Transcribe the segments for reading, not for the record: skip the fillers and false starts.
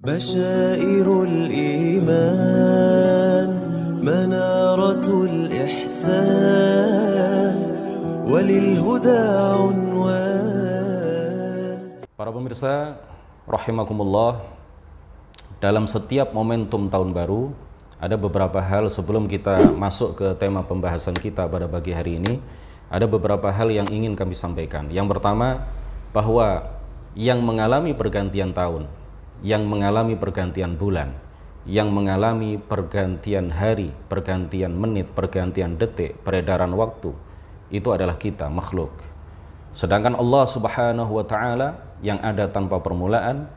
بشائر الإيمان منارة الإحسان وللهدى عنوان. Para pemirsa rahimakumullah, dalam setiap momentum tahun baru ada beberapa hal. Sebelum kita masuk ke tema pembahasan kita pada pagi hari ini, ada beberapa hal yang ingin kami sampaikan. Yang pertama, bahwa yang mengalami pergantian tahun, yang mengalami pergantian bulan, yang mengalami pergantian hari, pergantian menit, pergantian detik, peredaran waktu, itu adalah kita, makhluk. Sedangkan Allah Subhanahu wa Ta'ala yang ada tanpa permulaan,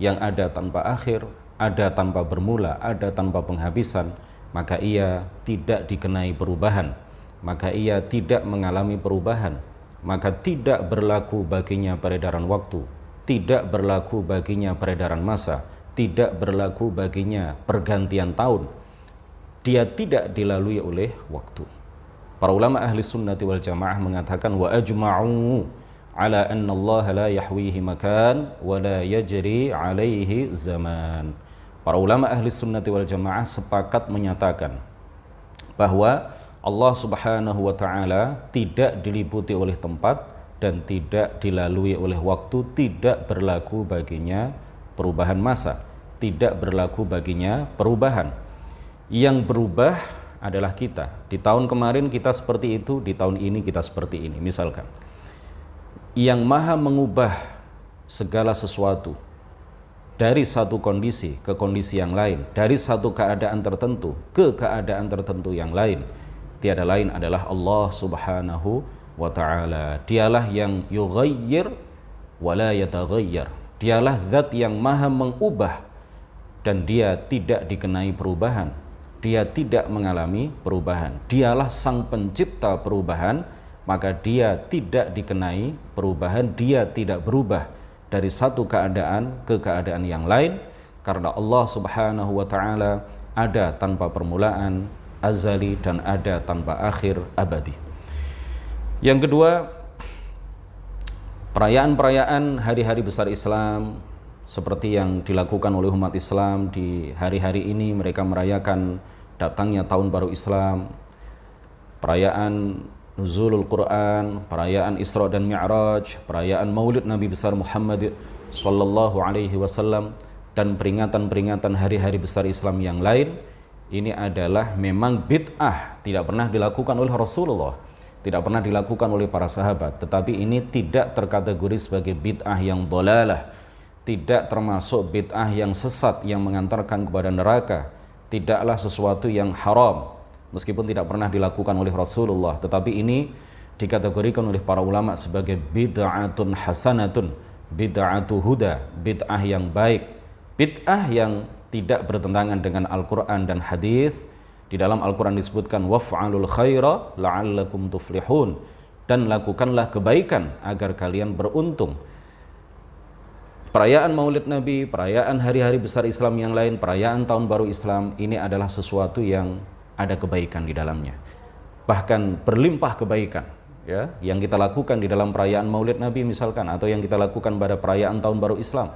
yang ada tanpa akhir, ada tanpa bermula, ada tanpa penghabisan, maka ia tidak dikenai perubahan, maka ia tidak mengalami perubahan, maka tidak berlaku baginya peredaran waktu, tidak berlaku baginya peredaran masa, tidak berlaku baginya pergantian tahun. Dia tidak dilalui oleh waktu. Para ulama ahli sunnati wal jamaah mengatakan wa ajma'u ala anna Allah la yahwihi makan wa la yajri alaihi zaman. Para ulama ahli sunnati wal jamaah sepakat menyatakan bahwa Allah Subhanahu wa Ta'ala tidak diliputi oleh tempat dan tidak dilalui oleh waktu, tidak berlaku baginya perubahan masa, tidak berlaku baginya perubahan. Yang berubah adalah kita. Di tahun kemarin kita seperti itu, di tahun ini kita seperti ini. Misalkan, yang maha mengubah segala sesuatu dari satu kondisi ke kondisi yang lain, dari satu keadaan tertentu ke keadaan tertentu yang lain, tiada lain adalah Allah Subhanahu wa Ta'ala. Dialah yang yughayyir wa la yataghayyar. Dialah zat yang maha mengubah dan dia tidak dikenai perubahan, dia tidak mengalami perubahan. Dialah sang pencipta perubahan, maka dia tidak dikenai perubahan, dia tidak berubah dari satu keadaan ke keadaan yang lain, karena Allah Subhanahu wa Ta'ala ada tanpa permulaan, azali, dan ada tanpa akhir, abadi. Yang kedua, perayaan-perayaan hari-hari besar Islam seperti yang dilakukan oleh umat Islam di hari-hari ini. Mereka merayakan datangnya tahun baru Islam, perayaan Nuzulul Quran, perayaan Isra dan Mi'raj, perayaan Maulid Nabi besar Muhammad sallallahu alaihi wasallam, dan peringatan-peringatan hari-hari besar Islam yang lain. Ini adalah memang bid'ah, tidak pernah dilakukan oleh Rasulullah, tidak pernah dilakukan oleh para sahabat, tetapi ini tidak terkategori sebagai bid'ah yang dhalalah, tidak termasuk bid'ah yang sesat yang mengantarkan kepada neraka, tidaklah sesuatu yang haram meskipun tidak pernah dilakukan oleh Rasulullah, tetapi ini dikategorikan oleh para ulama sebagai bid'atun hasanatun, bid'atu huda, bid'ah yang baik, bid'ah yang tidak bertentangan dengan Al-Quran dan hadis. Di dalam Al-Quran disebutkan waf'alul khaira la'allakum tuflihun, dan lakukanlah kebaikan agar kalian beruntung. Perayaan Maulid Nabi, perayaan hari-hari besar Islam yang lain, perayaan tahun baru Islam, ini adalah sesuatu yang ada kebaikan di dalamnya, bahkan berlimpah kebaikan, ya, yang kita lakukan di dalam perayaan Maulid Nabi misalkan, atau yang kita lakukan pada perayaan tahun baru Islam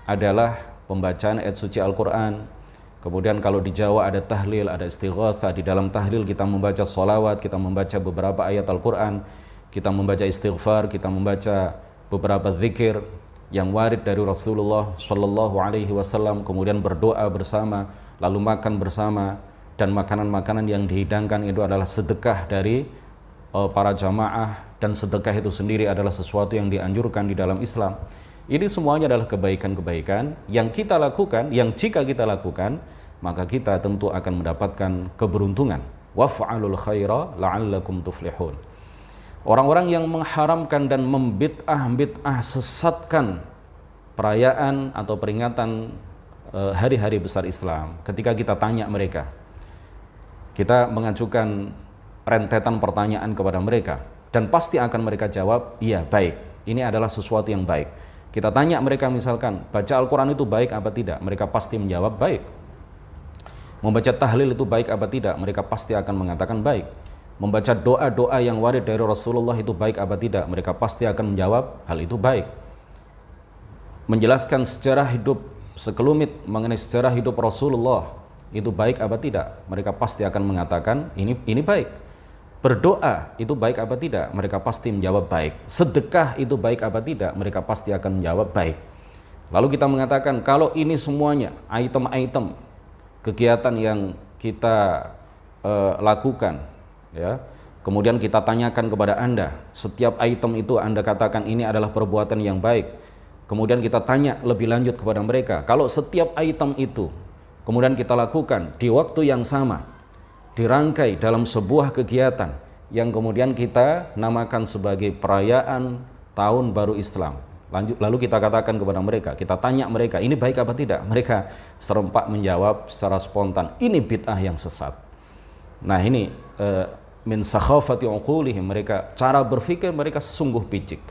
adalah pembacaan ayat suci Al-Quran. Kemudian kalau di Jawa ada tahlil, ada istighatsah. Di dalam tahlil kita membaca sholawat, kita membaca beberapa ayat Al-Quran, kita membaca istighfar, kita membaca beberapa zikir yang warid dari Rasulullah Shallallahu Alaihi Wasallam. Kemudian berdoa bersama, lalu makan bersama, dan makanan-makanan yang dihidangkan itu adalah sedekah dari para jamaah, dan sedekah itu sendiri adalah sesuatu yang dianjurkan di dalam Islam. Ini semuanya adalah kebaikan-kebaikan yang kita lakukan, yang jika kita lakukan, maka kita tentu akan mendapatkan keberuntungan. Waf'alul khaira la'allakum tuflihun. Orang-orang yang mengharamkan dan membid'ah sesatkan perayaan atau peringatan hari-hari besar Islam, ketika kita tanya mereka, kita mengajukan rentetan pertanyaan kepada mereka, dan pasti akan mereka jawab, iya, baik, ini adalah sesuatu yang baik. Kita tanya mereka misalkan, baca Al-Quran itu baik apa tidak? Mereka pasti menjawab baik. Membaca tahlil itu baik apa tidak? Mereka pasti akan mengatakan baik. Membaca doa-doa yang warid dari Rasulullah itu baik apa tidak? Mereka pasti akan menjawab hal itu baik. menjelaskan sejarah hidup sekelumit mengenai sejarah hidup Rasulullah itu baik apa tidak, mereka pasti akan mengatakan ini baik. Berdoa itu baik apa tidak, mereka pasti menjawab baik. Sedekah itu baik apa tidak, mereka pasti akan menjawab baik. Lalu kita mengatakan kalau ini semuanya item-item kegiatan yang kita lakukan, ya, kemudian kita tanyakan kepada Anda, setiap item itu Anda katakan ini adalah perbuatan yang baik. Kemudian kita tanya lebih lanjut kepada mereka, kalau setiap item itu kemudian kita lakukan di waktu yang sama, dirangkai dalam sebuah kegiatan yang kemudian kita namakan sebagai perayaan Tahun Baru Islam. Lalu kita katakan kepada mereka, kita tanya mereka, ini baik apa tidak? Mereka serempak menjawab secara spontan, ini bid'ah yang sesat. Nah ini min sakhafati uqulihim, mereka cara berpikir mereka sungguh picik.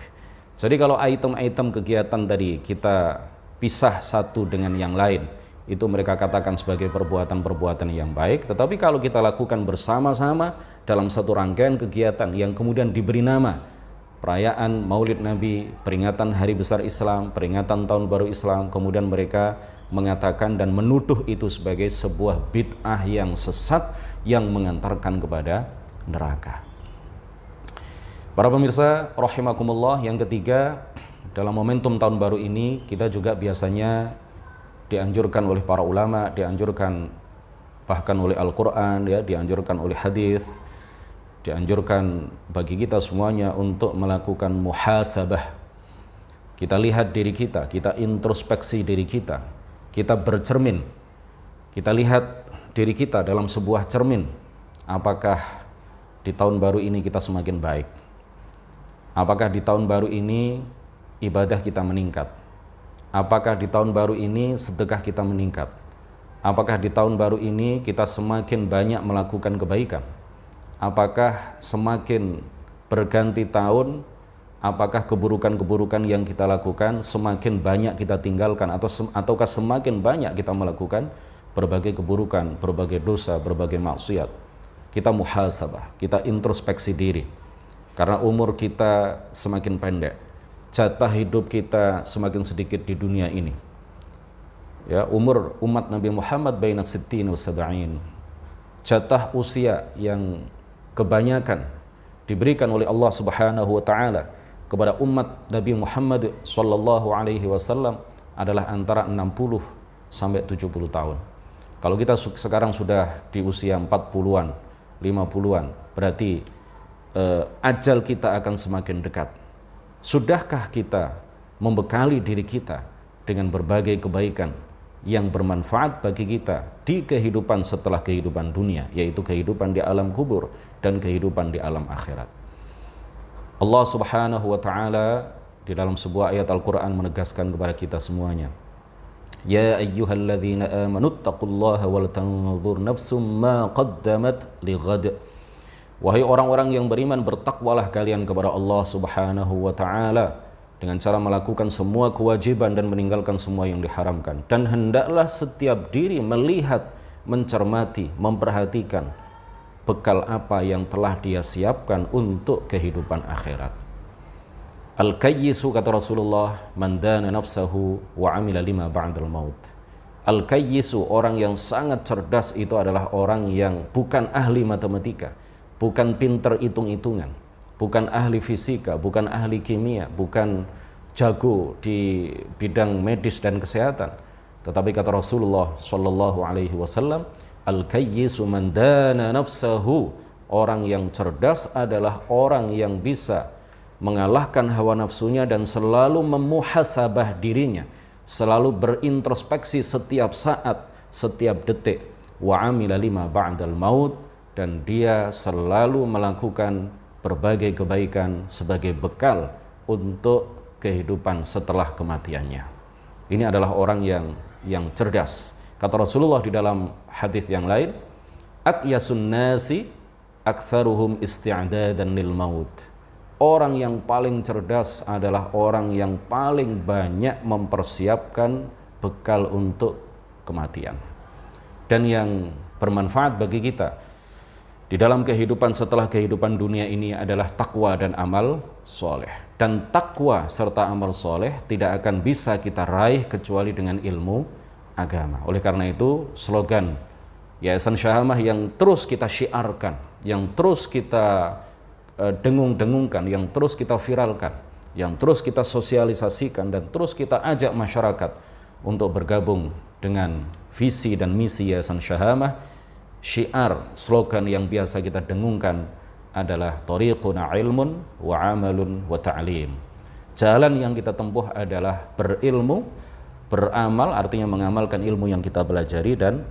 Jadi kalau item-item kegiatan tadi kita pisah satu dengan yang lain, itu mereka katakan sebagai perbuatan-perbuatan yang baik. Tetapi kalau kita lakukan bersama-sama dalam satu rangkaian kegiatan yang kemudian diberi nama perayaan Maulid Nabi, peringatan Hari Besar Islam, peringatan Tahun Baru Islam, kemudian mereka mengatakan dan menuduh itu sebagai sebuah bid'ah yang sesat yang mengantarkan kepada neraka. Para pemirsa rahimakumullah, yang ketiga, dalam momentum Tahun Baru ini kita juga biasanya dianjurkan oleh para ulama, dianjurkan bahkan oleh Al-Quran, ya, dianjurkan oleh hadis, dianjurkan bagi kita semuanya untuk melakukan muhasabah. Kita lihat diri kita introspeksi diri kita bercermin, kita lihat diri kita dalam sebuah cermin. Apakah di tahun baru ini kita semakin baik? Apakah di tahun baru ini ibadah kita meningkat? Apakah di tahun baru ini sedekah kita meningkat? Apakah di tahun baru ini kita semakin banyak melakukan kebaikan? Apakah semakin berganti tahun, apakah keburukan-keburukan yang kita lakukan semakin banyak kita tinggalkan, ataukah semakin banyak kita melakukan berbagai keburukan, berbagai dosa, berbagai maksiat? Kita muhasabah, kita introspeksi diri. Karena umur kita semakin pendek, jatah hidup kita semakin sedikit di dunia ini. Ya, umur umat Nabi Muhammad baina sittin wa sab'in. Jatah usia yang kebanyakan diberikan oleh Allah Subhanahu wa taala kepada umat Nabi Muhammad sallallahu alaihi wasallam adalah antara 60 sampai 70 tahun. Kalau kita sekarang sudah di usia 40-an, 50-an, berarti ajal kita akan semakin dekat. Sudahkah kita membekali diri kita dengan berbagai kebaikan yang bermanfaat bagi kita di kehidupan setelah kehidupan dunia, yaitu kehidupan di alam kubur dan kehidupan di alam akhirat? Allah Subhanahu wa taala di dalam sebuah ayat Al-Qur'an menegaskan kepada kita semuanya, ya ayyuhalladzina amanu taqullaha wal tanzur nafsum ma qaddamat lighad. Wahai orang-orang yang beriman, bertakwalah kalian kepada Allah Subhanahu wa taala dengan cara melakukan semua kewajiban dan meninggalkan semua yang diharamkan. Dan hendaklah setiap diri melihat, mencermati, memperhatikan bekal apa yang telah dia siapkan untuk kehidupan akhirat. Al-kayyisu, kata Rasulullah, man dana nafsahu wa amila lima ba'dal maut. Al-kayyisu, orang yang sangat cerdas, itu adalah orang yang bukan ahli matematika, bukan pinter hitung-hitungan, bukan ahli fisika, bukan ahli kimia, bukan jago di bidang medis dan kesehatan. Tetapi kata Rasulullah sallallahu alaihi wasallam, al-kayyisu man dana nafsahu, orang yang cerdas adalah orang yang bisa mengalahkan hawa nafsunya dan selalu memuhasabah dirinya, selalu berintrospeksi setiap saat, setiap detik. Wa amila lima ba'dal maut, dan dia selalu melakukan berbagai kebaikan sebagai bekal untuk kehidupan setelah kematiannya. Ini adalah orang yang cerdas. Kata Rasulullah di dalam hadis yang lain, aqyasun nasi aktsaruhum isti'dadan lil maut. Orang yang paling cerdas adalah orang yang paling banyak mempersiapkan bekal untuk kematian. Dan yang bermanfaat bagi kita di dalam kehidupan setelah kehidupan dunia ini adalah takwa dan amal soleh. Dan takwa serta amal soleh tidak akan bisa kita raih kecuali dengan ilmu agama. Oleh karena itu, slogan Yayasan Syahamah yang terus kita syiarkan, yang terus kita dengung-dengungkan, yang terus kita viralkan, yang terus kita sosialisasikan, dan terus kita ajak masyarakat untuk bergabung dengan visi dan misi Yayasan Syahamah. Syiar, slogan yang biasa kita dengungkan adalah Thariquna ilmun wa amalun wa ta'lim. Jalan yang kita tempuh adalah berilmu, beramal, artinya mengamalkan ilmu yang kita pelajari, dan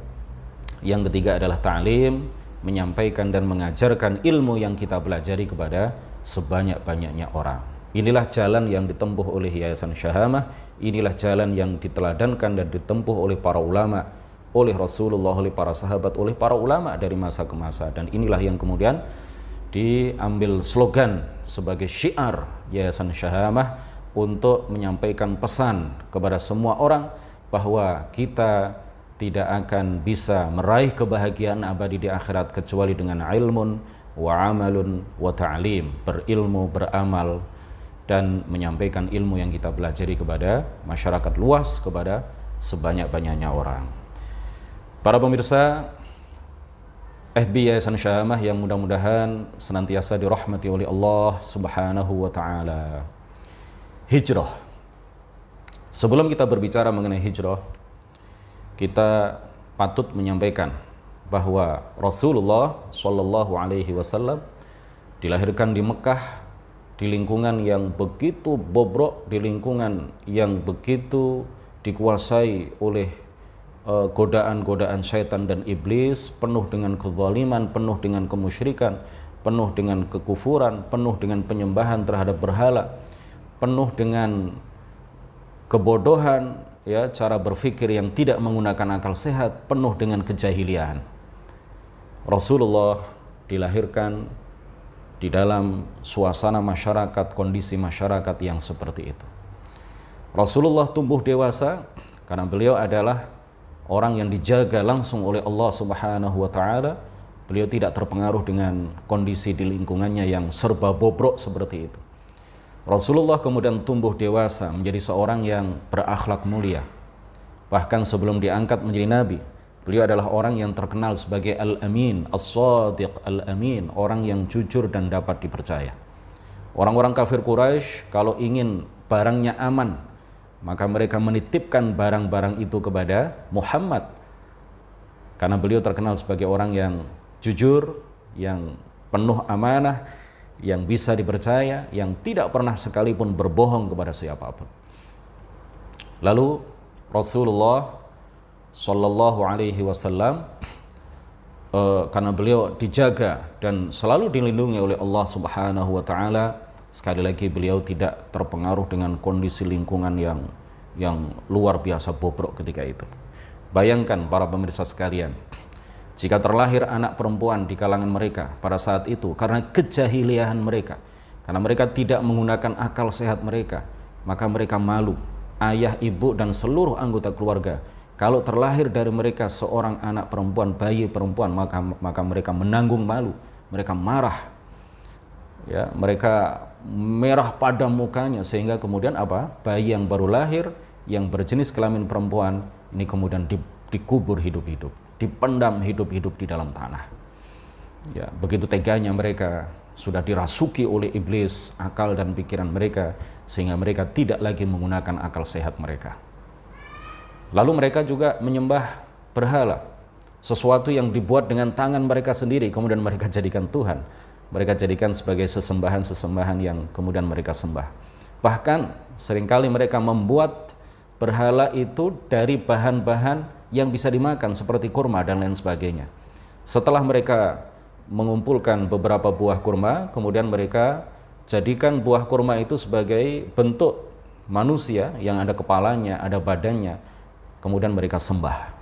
yang ketiga adalah ta'lim, menyampaikan dan mengajarkan ilmu yang kita pelajari kepada sebanyak-banyaknya orang. Inilah jalan yang ditempuh oleh Yayasan Syahamah, inilah jalan yang diteladankan dan ditempuh oleh para ulama, oleh Rasulullah, oleh para sahabat, oleh para ulama dari masa ke masa, dan inilah yang kemudian diambil slogan sebagai syiar Yayasan Syahamah untuk menyampaikan pesan kepada semua orang bahwa kita tidak akan bisa meraih kebahagiaan abadi di akhirat kecuali dengan ilmun wa amalun wa ta'lim, berilmu, beramal, dan menyampaikan ilmu yang kita pelajari kepada masyarakat luas, kepada sebanyak-banyaknya orang. Para pemirsa FB Yayasan Syahamah yang mudah-mudahan senantiasa dirahmati oleh Allah Subhanahu wa Ta'ala. Hijrah. Sebelum kita berbicara mengenai hijrah, kita patut menyampaikan bahwa Rasulullah Shallallahu Alaihi Wasallam dilahirkan di Mekah, di lingkungan yang begitu bobrok, di lingkungan yang begitu dikuasai oleh godaan-godaan syaitan dan iblis, penuh dengan kezaliman, penuh dengan kemusyrikan, penuh dengan kekufuran, penuh dengan penyembahan terhadap berhala, penuh dengan kebodohan, ya, cara berpikir yang tidak menggunakan akal sehat, penuh dengan kejahilian. Rasulullah dilahirkan di dalam suasana masyarakat, kondisi masyarakat yang seperti itu. Rasulullah tumbuh dewasa karena beliau adalah orang yang dijaga langsung oleh Allah Subhanahu wa Ta'ala. Beliau tidak terpengaruh dengan kondisi di lingkungannya yang serba bobrok seperti itu. Rasulullah kemudian tumbuh dewasa menjadi seorang yang berakhlak mulia. Bahkan sebelum diangkat menjadi nabi, beliau adalah orang yang terkenal sebagai Al-Amin, As-Sadiq Al-Amin, orang yang jujur dan dapat dipercaya. Orang-orang kafir Quraisy kalau ingin barangnya aman, maka mereka menitipkan barang-barang itu kepada Muhammad, karena beliau terkenal sebagai orang yang jujur, yang penuh amanah, yang bisa dipercaya, yang tidak pernah sekalipun berbohong kepada siapapun. Lalu Rasulullah Shallallahu Alaihi Wasallam karena beliau dijaga dan selalu dilindungi oleh Allah Subhanahu Wa Ta'ala, sekali lagi beliau tidak terpengaruh dengan kondisi lingkungan yang luar biasa bobrok ketika itu. Bayangkan para pemirsa sekalian, jika terlahir anak perempuan di kalangan mereka pada saat itu, karena kejahilian mereka, karena mereka tidak menggunakan akal sehat mereka, maka mereka malu. Ayah, ibu, dan seluruh anggota keluarga, kalau terlahir dari mereka seorang anak perempuan, bayi perempuan, maka mereka menanggung malu, mereka marah, ya, mereka merah pada mukanya, sehingga kemudian apa? Bayi yang baru lahir yang berjenis kelamin perempuan ini kemudian dikubur hidup-hidup, dipendam hidup-hidup di dalam tanah. Ya, begitu teganya mereka, sudah dirasuki oleh iblis akal dan pikiran mereka, sehingga mereka tidak lagi menggunakan akal sehat mereka. Lalu mereka juga menyembah berhala, sesuatu yang dibuat dengan tangan mereka sendiri, kemudian mereka jadikan Tuhan. Mereka jadikan sebagai sesembahan-sesembahan yang kemudian mereka sembah. Bahkan seringkali mereka membuat berhala itu dari bahan-bahan yang bisa dimakan seperti kurma dan lain sebagainya. Setelah mereka mengumpulkan beberapa buah kurma, kemudian mereka jadikan buah kurma itu sebagai bentuk manusia yang ada kepalanya, ada badannya, kemudian mereka sembah.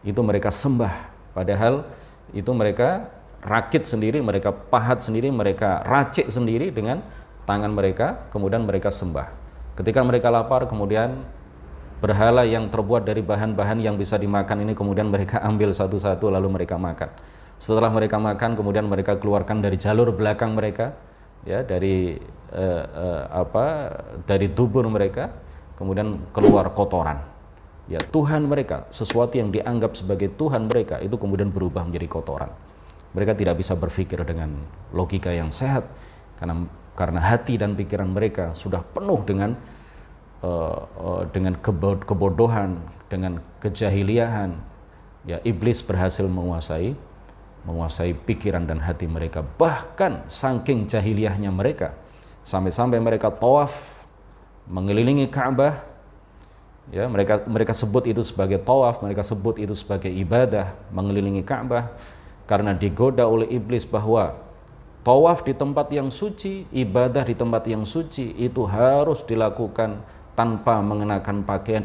Itu mereka sembah, padahal itu mereka rakit sendiri, mereka pahat sendiri, mereka racik sendiri dengan tangan mereka, kemudian mereka sembah. Ketika mereka lapar, kemudian berhala yang terbuat dari bahan-bahan yang bisa dimakan ini kemudian mereka ambil satu-satu lalu mereka makan. Setelah mereka makan, kemudian mereka keluarkan dari jalur belakang mereka, ya, dari dari dubur mereka kemudian keluar kotoran. Ya, Tuhan mereka, sesuatu yang dianggap sebagai Tuhan mereka itu kemudian berubah menjadi kotoran. Mereka tidak bisa berpikir dengan logika yang sehat karena hati dan pikiran mereka sudah penuh dengan kebodohan, dengan kejahiliahan. Ya, iblis berhasil menguasai pikiran dan hati mereka. Bahkan saking jahiliyahnya mereka, sampai-sampai mereka tawaf mengelilingi Ka'bah. Ya, mereka sebut itu sebagai tawaf, mereka sebut itu sebagai ibadah, mengelilingi Ka'bah, karena digoda oleh iblis bahwa tawaf di tempat yang suci, ibadah di tempat yang suci itu harus dilakukan tanpa mengenakan pakaian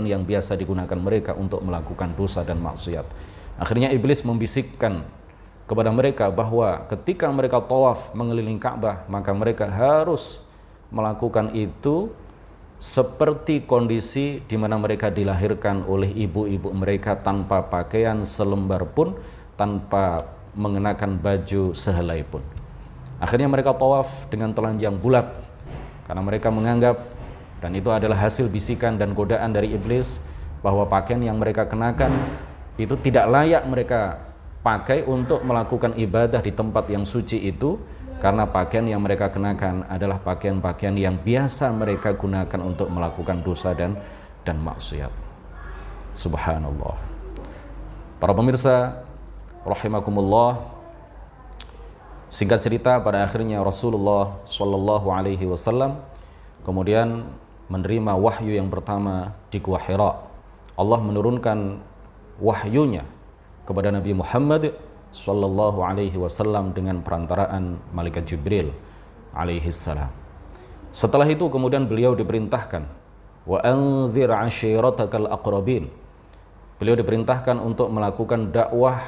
yang biasa digunakan mereka untuk melakukan dosa dan maksiat. Akhirnya iblis membisikkan kepada mereka bahwa ketika mereka tawaf mengelilingi Ka'bah, maka mereka harus melakukan itu seperti kondisi di mana mereka dilahirkan oleh ibu-ibu mereka, tanpa pakaian selembar pun, tanpa mengenakan baju sehelai pun. Akhirnya mereka tawaf dengan telanjang bulat karena mereka menganggap, dan itu adalah hasil bisikan dan godaan dari iblis, bahwa pakaian yang mereka kenakan itu tidak layak mereka pakai untuk melakukan ibadah di tempat yang suci itu, karena pakaian yang mereka kenakan adalah pakaian-pakaian yang biasa mereka gunakan untuk melakukan dosa dan maksiat. Subhanallah. Para pemirsa rahimakumullah, singkat cerita, pada akhirnya Rasulullah Shallallahu Alaihi Wasallam kemudian menerima wahyu yang pertama di Gua Hira. Allah menurunkan wahyunya kepada Nabi Muhammad Sallallahu Alaihi Wasallam dengan perantaraan malaikat Jibril alaihi salam. Setelah itu kemudian beliau diperintahkan, wa anzir ashiratakal aqrabin. Beliau diperintahkan untuk melakukan dakwah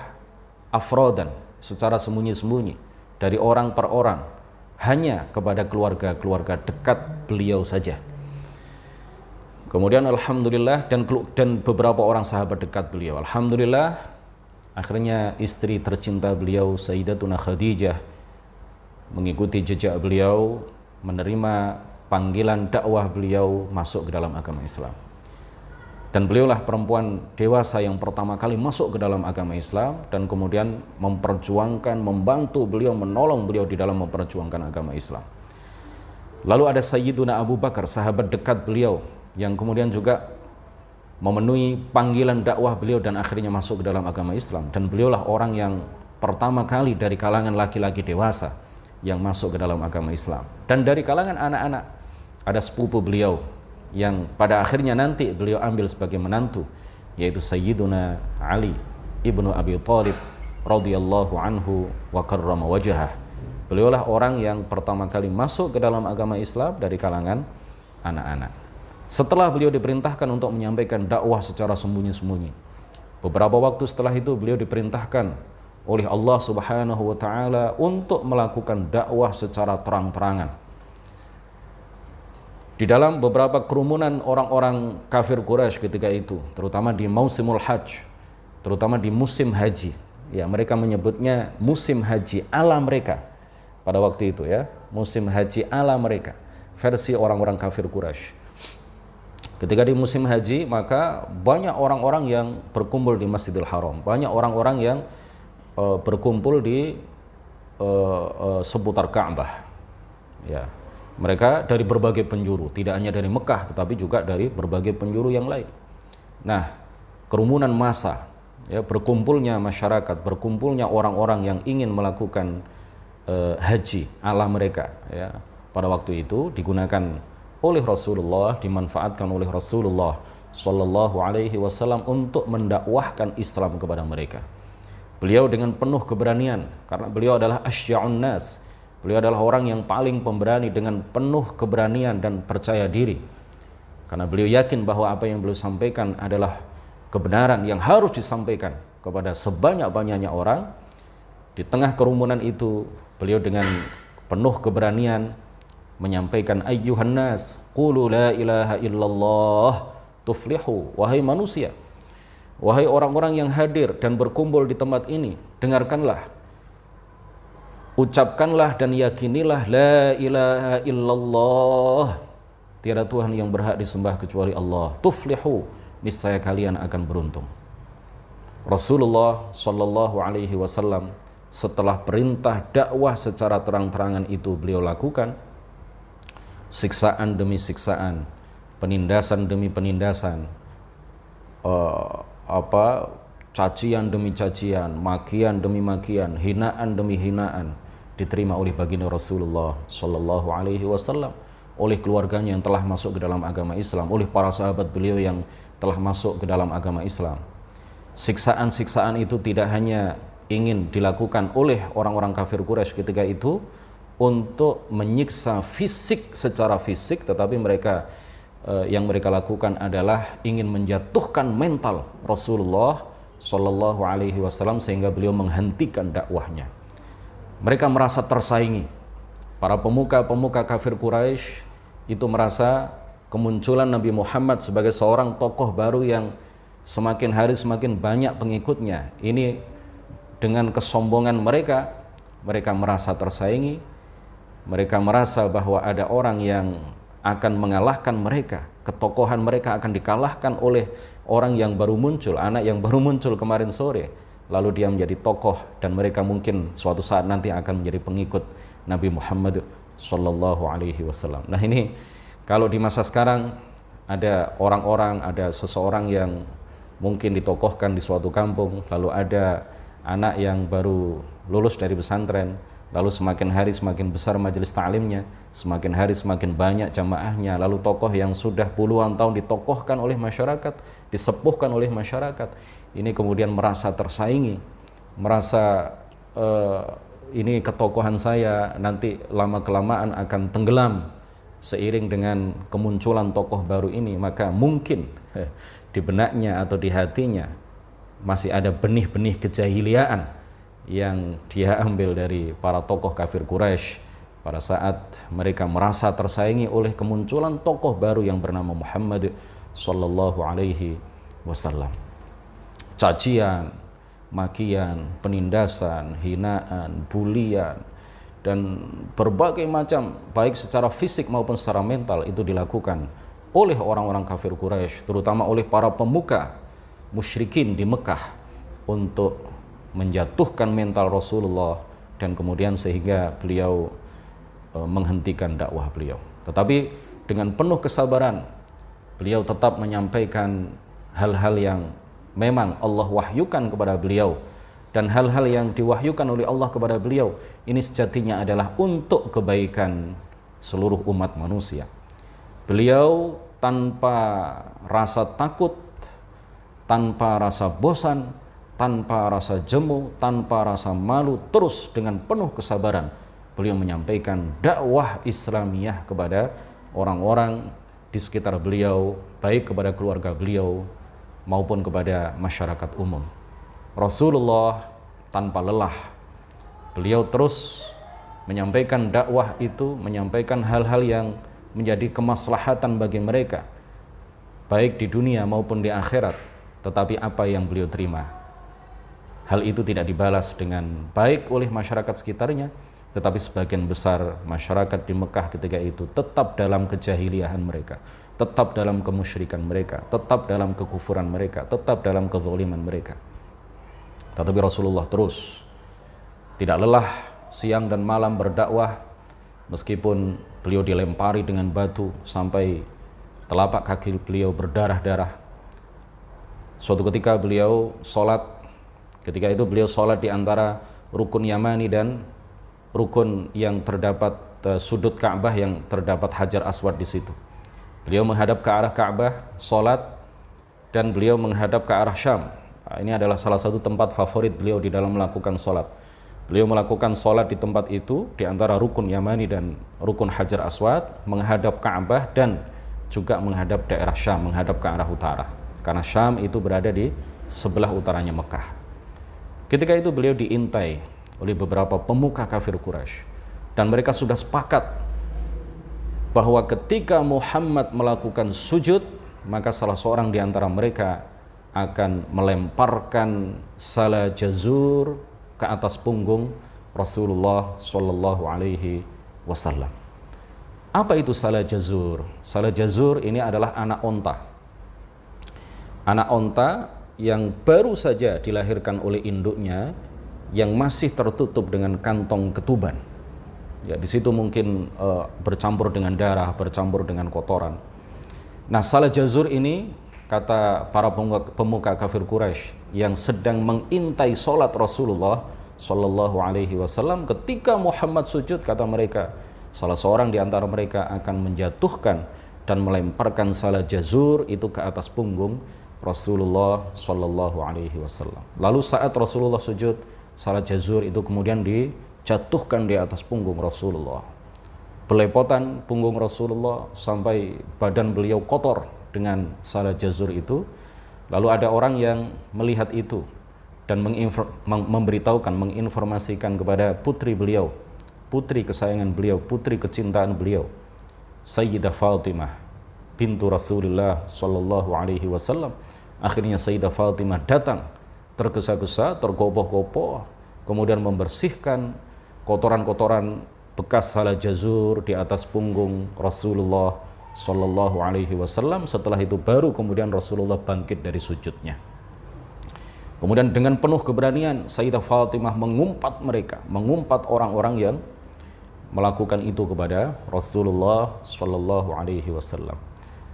afrodan, secara sembunyi-sembunyi, dari orang per orang, hanya kepada keluarga-keluarga dekat beliau saja. Kemudian alhamdulillah, dan beberapa orang sahabat dekat beliau, alhamdulillah, akhirnya istri tercinta beliau Sayyidatuna Khadijah mengikuti jejak beliau, menerima panggilan dakwah beliau masuk ke dalam agama Islam. Dan beliaulah perempuan dewasa yang pertama kali masuk ke dalam agama Islam, dan kemudian memperjuangkan, membantu beliau, menolong beliau di dalam memperjuangkan agama Islam. Lalu ada Sayyiduna Abu Bakar, sahabat dekat beliau, yang kemudian juga memenuhi panggilan dakwah beliau dan akhirnya masuk ke dalam agama Islam. Dan beliaulah orang yang pertama kali dari kalangan laki-laki dewasa yang masuk ke dalam agama Islam. Dan dari kalangan anak-anak ada sepupu beliau yang pada akhirnya nanti beliau ambil sebagai menantu, yaitu Sayyiduna Ali ibnu Abi Thalib radhiyallahu anhu wa karrama wajhah. Beliaulah orang yang pertama kali masuk ke dalam agama Islam dari kalangan anak-anak. Setelah beliau diperintahkan untuk menyampaikan dakwah secara sembunyi-sembunyi, beberapa waktu setelah itu beliau diperintahkan oleh Allah Subhanahu wa taala untuk melakukan dakwah secara terang-terangan. Di dalam beberapa kerumunan orang-orang kafir Quraisy ketika itu, terutama di musimul hajj, terutama di musim haji. Ya, mereka menyebutnya musim haji ala mereka pada waktu itu, ya, musim haji ala mereka, versi orang-orang kafir Quraisy. Ketika di musim haji, maka banyak orang-orang yang berkumpul di Masjidil Haram, banyak orang-orang yang berkumpul di seputar Ka'bah. Ya, mereka dari berbagai penjuru, tidak hanya dari Mekah, tetapi juga dari berbagai penjuru yang lain. Nah, kerumunan massa, ya, berkumpulnya masyarakat, berkumpulnya orang-orang yang ingin melakukan haji ala mereka, ya, pada waktu itu digunakan oleh Rasulullah, dimanfaatkan oleh Rasulullah Shallallahu Alaihi Wasallam untuk mendakwahkan Islam kepada mereka. Beliau dengan penuh keberanian, karena beliau adalah asya'un nas, beliau adalah orang yang paling pemberani, dengan penuh keberanian dan percaya diri, karena beliau yakin bahwa apa yang beliau sampaikan adalah kebenaran yang harus disampaikan kepada sebanyak-banyaknya orang. Di tengah kerumunan itu, beliau dengan penuh keberanian menyampaikan, ayyuhan nas qulu la ilaha illallah tuflihu, wahai manusia, wahai orang-orang yang hadir dan berkumpul di tempat ini, dengarkanlah Ucapkanlah dan yakinilah la ilaha illallah, tiada Tuhan yang berhak disembah kecuali Allah. Tuflihu, niscaya kalian akan beruntung. Rasulullah Shallallahu Alaihi Wasallam setelah perintah dakwah secara terang-terangan itu beliau lakukan, siksaan demi siksaan, penindasan demi penindasan, cacian demi cacian, makian demi makian, hinaan demi hinaan diterima oleh baginda Rasulullah Shallallahu Alaihi Wasallam, oleh keluarganya yang telah masuk ke dalam agama Islam, oleh para sahabat beliau yang telah masuk ke dalam agama Islam. Siksaan-siksaan itu tidak hanya ingin dilakukan oleh orang-orang kafir Quraisy ketika itu untuk menyiksa fisik secara fisik, tetapi mereka yang mereka lakukan adalah ingin menjatuhkan mental Rasulullah Shallallahu Alaihi Wasallam sehingga beliau menghentikan dakwahnya. Mereka merasa tersaingi. Para pemuka-pemuka kafir Quraisy itu merasa kemunculan Nabi Muhammad sebagai seorang tokoh baru yang semakin hari semakin banyak pengikutnya. Ini dengan kesombongan mereka merasa tersaingi. Mereka merasa bahwa ada orang yang akan mengalahkan mereka. Ketokohan mereka akan dikalahkan oleh orang yang baru muncul, anak yang baru muncul kemarin sore. Lalu dia menjadi tokoh dan mereka mungkin suatu saat nanti akan menjadi pengikut Nabi Muhammad Sallallahu Alaihi Wasallam. Nah ini kalau di masa sekarang ada orang-orang, ada seseorang yang mungkin ditokohkan di suatu kampung, lalu ada anak yang baru lulus dari pesantren, lalu semakin hari semakin besar majelis ta'limnya, semakin hari semakin banyak jamaahnya, lalu tokoh yang sudah puluhan tahun ditokohkan oleh masyarakat, disepuhkan oleh masyarakat, ini kemudian merasa tersaingi, merasa ini ketokohan saya nanti lama-kelamaan akan tenggelam seiring dengan kemunculan tokoh baru ini, maka mungkin di benaknya atau di hatinya masih ada benih-benih kejahiliaan yang dia ambil dari para tokoh kafir Quraisy pada saat mereka merasa tersaingi oleh kemunculan tokoh baru yang bernama Muhammad Sallallahu Alaihi Wasallam. Cacian, makian, penindasan, hinaan, bulian, dan berbagai macam baik secara fisik maupun secara mental itu dilakukan oleh orang-orang kafir Quraisy, terutama oleh para pemuka musyrikin di Mekah untuk menjatuhkan mental Rasulullah dan kemudian sehingga beliau menghentikan dakwah beliau. Tetapi dengan penuh kesabaran beliau tetap menyampaikan hal-hal yang memang Allah wahyukan kepada beliau, dan hal-hal yang diwahyukan oleh Allah kepada beliau ini sejatinya adalah untuk kebaikan seluruh umat manusia. Beliau tanpa rasa takut, tanpa rasa bosan, tanpa rasa jemu, tanpa rasa malu, terus dengan penuh kesabaran beliau menyampaikan dakwah Islamiyah kepada orang-orang di sekitar beliau, baik kepada keluarga beliau maupun kepada masyarakat umum. Rasulullah tanpa lelah beliau terus menyampaikan dakwah itu, menyampaikan hal-hal yang menjadi kemaslahatan bagi mereka baik di dunia maupun di akhirat. Tetapi apa yang beliau terima, hal itu tidak dibalas dengan baik oleh masyarakat sekitarnya, tetapi sebagian besar masyarakat di Mekah ketika itu tetap dalam kejahiliahan mereka, tetap dalam kemusyrikan mereka, tetap dalam kekufuran mereka, tetap dalam kezaliman mereka. Tetapi Rasulullah terus tidak lelah siang dan malam berdakwah, meskipun beliau dilempari dengan batu sampai telapak kaki beliau berdarah-darah. Suatu ketika beliau sholat, ketika itu beliau sholat di antara rukun Yamani dan rukun yang terdapat sudut Ka'bah yang terdapat Hajar Aswad di situ. Beliau menghadap ke arah Ka'bah, sholat, dan beliau menghadap ke arah Syam. Ini adalah salah satu tempat favorit beliau di dalam melakukan sholat. Beliau melakukan sholat di tempat itu, di antara rukun Yamani dan rukun Hajar Aswad, menghadap Ka'bah dan juga menghadap daerah Syam, menghadap ke arah utara. Karena Syam itu berada di sebelah utaranya Mekah. Ketika itu beliau diintai oleh beberapa pemuka kafir Quraisy, dan mereka sudah sepakat bahwa ketika Muhammad melakukan sujud, maka salah seorang di antara mereka akan melemparkan sala jazur ke atas punggung Rasulullah Shallallahu Alaihi Wasallam. Apa itu salah jazur? Salah jazur ini adalah anak onta. Anak onta yang baru saja dilahirkan oleh induknya, yang masih tertutup dengan kantong ketuban. Ya, di situ mungkin bercampur dengan darah, bercampur dengan kotoran. Nah, salah jazur ini, kata para pemuka kafir Quraisy yang sedang mengintai sholat Rasulullah Shallallahu Alaihi Wasallam, ketika Muhammad sujud, kata mereka, salah seorang di antara mereka akan menjatuhkan dan melemparkan salah jazur itu ke atas punggung Rasulullah Shallallahu Alaihi Wasallam. Lalu saat Rasulullah sujud, salah jazur itu kemudian dijatuhkan di atas punggung Rasulullah. Belepotan punggung Rasulullah sampai badan beliau kotor dengan salah jazur itu. Lalu ada orang yang melihat itu dan memberitahukan, menginformasikan kepada putri beliau, putri kesayangan beliau, putri kecintaan beliau, Sayyidah Fatimah bintu Rasulullah Shallallahu Alaihi Wasallam. Akhirnya Sayyidah Fatimah datang tergesa-gesa, tergopoh-gopoh, kemudian membersihkan kotoran-kotoran bekas salah jazur di atas punggung Rasulullah Shallallahu Alaihi Wasallam. Setelah itu baru kemudian Rasulullah bangkit dari sujudnya. Kemudian dengan penuh keberanian Sayyidah Fatimah mengumpat mereka, mengumpat orang-orang yang melakukan itu kepada Rasulullah Shallallahu Alaihi Wasallam.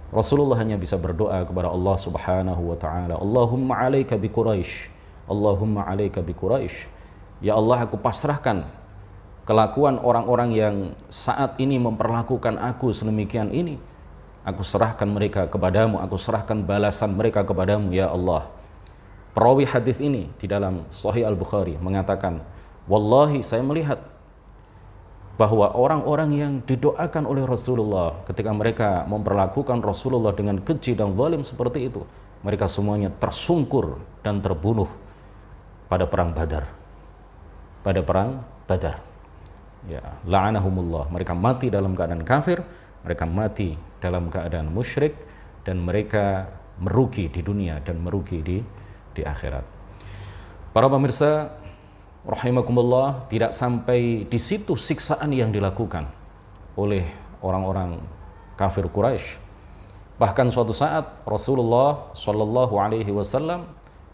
Rasulullah hanya bisa berdoa kepada Allah Subhanahu wa taala, Allahumma 'alaika bi Quraisy, Allahumma 'alaika bi Quraisy. Ya Allah, aku pasrahkan kelakuan orang-orang yang saat ini memperlakukan aku sedemikian ini. Aku serahkan mereka kepadamu, aku serahkan balasan mereka kepadamu, ya Allah. Perawi hadis ini di dalam Sahih Al-Bukhari mengatakan, wallahi saya melihat bahwa orang-orang yang didoakan oleh Rasulullah ketika mereka memperlakukan Rasulullah dengan keji dan zalim seperti itu, mereka semuanya tersungkur dan terbunuh pada perang Badar. Pada perang Badar. Ya, la'anahumullah. Mereka mati dalam keadaan kafir, mereka mati dalam keadaan musyrik, dan mereka merugi di dunia dan merugi di akhirat. Para pemirsa rahimakumullah, tidak sampai di situ siksaan yang dilakukan oleh orang-orang kafir Quraisy. Bahkan suatu saat Rasulullah Shallallahu Alaihi Wasallam